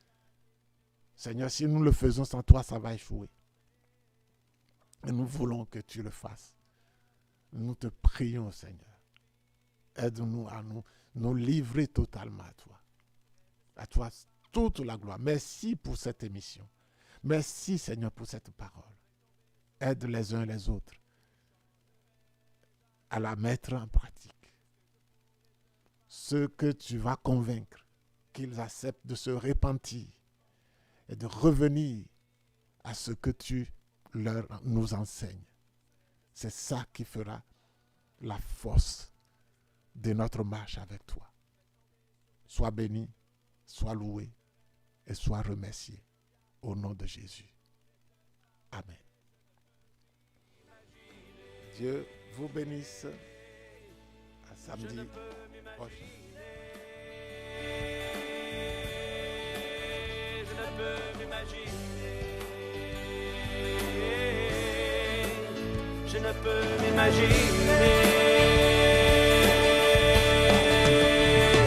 Speaker 2: Seigneur, si nous le faisons sans toi, ça va échouer. Et nous voulons que tu le fasses. Nous te prions, Seigneur. Aide-nous à nous livrer totalement à toi. À toi, toute la gloire. Merci pour cette émission. Merci, Seigneur, pour cette parole. Aide les uns les autres à la mettre en pratique. Ceux que tu vas convaincre, qu'ils acceptent de se repentir et de revenir à ce que tu nous enseignes. C'est ça qui fera la force de notre marche avec toi. Sois béni, sois loué et sois remercié au nom de Jésus. Amen. Dieu vous bénisse. À samedi prochain.
Speaker 1: Je ne peux m'imaginer. Je ne peux m'imaginer.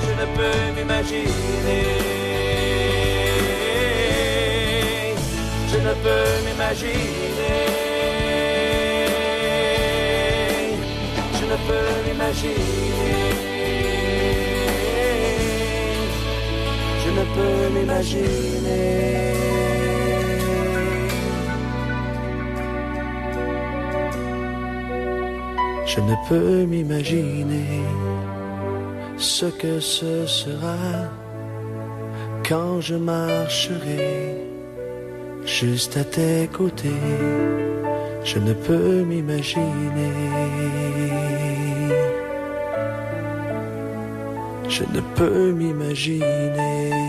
Speaker 1: Je ne peux m'imaginer. Je ne peux m'imaginer. Je ne peux m'imaginer. Je ne peux m'imaginer. Je ne peux m'imaginer ce que ce sera quand je marcherai juste à tes côtés. Je ne peux m'imaginer. Je ne peux m'imaginer.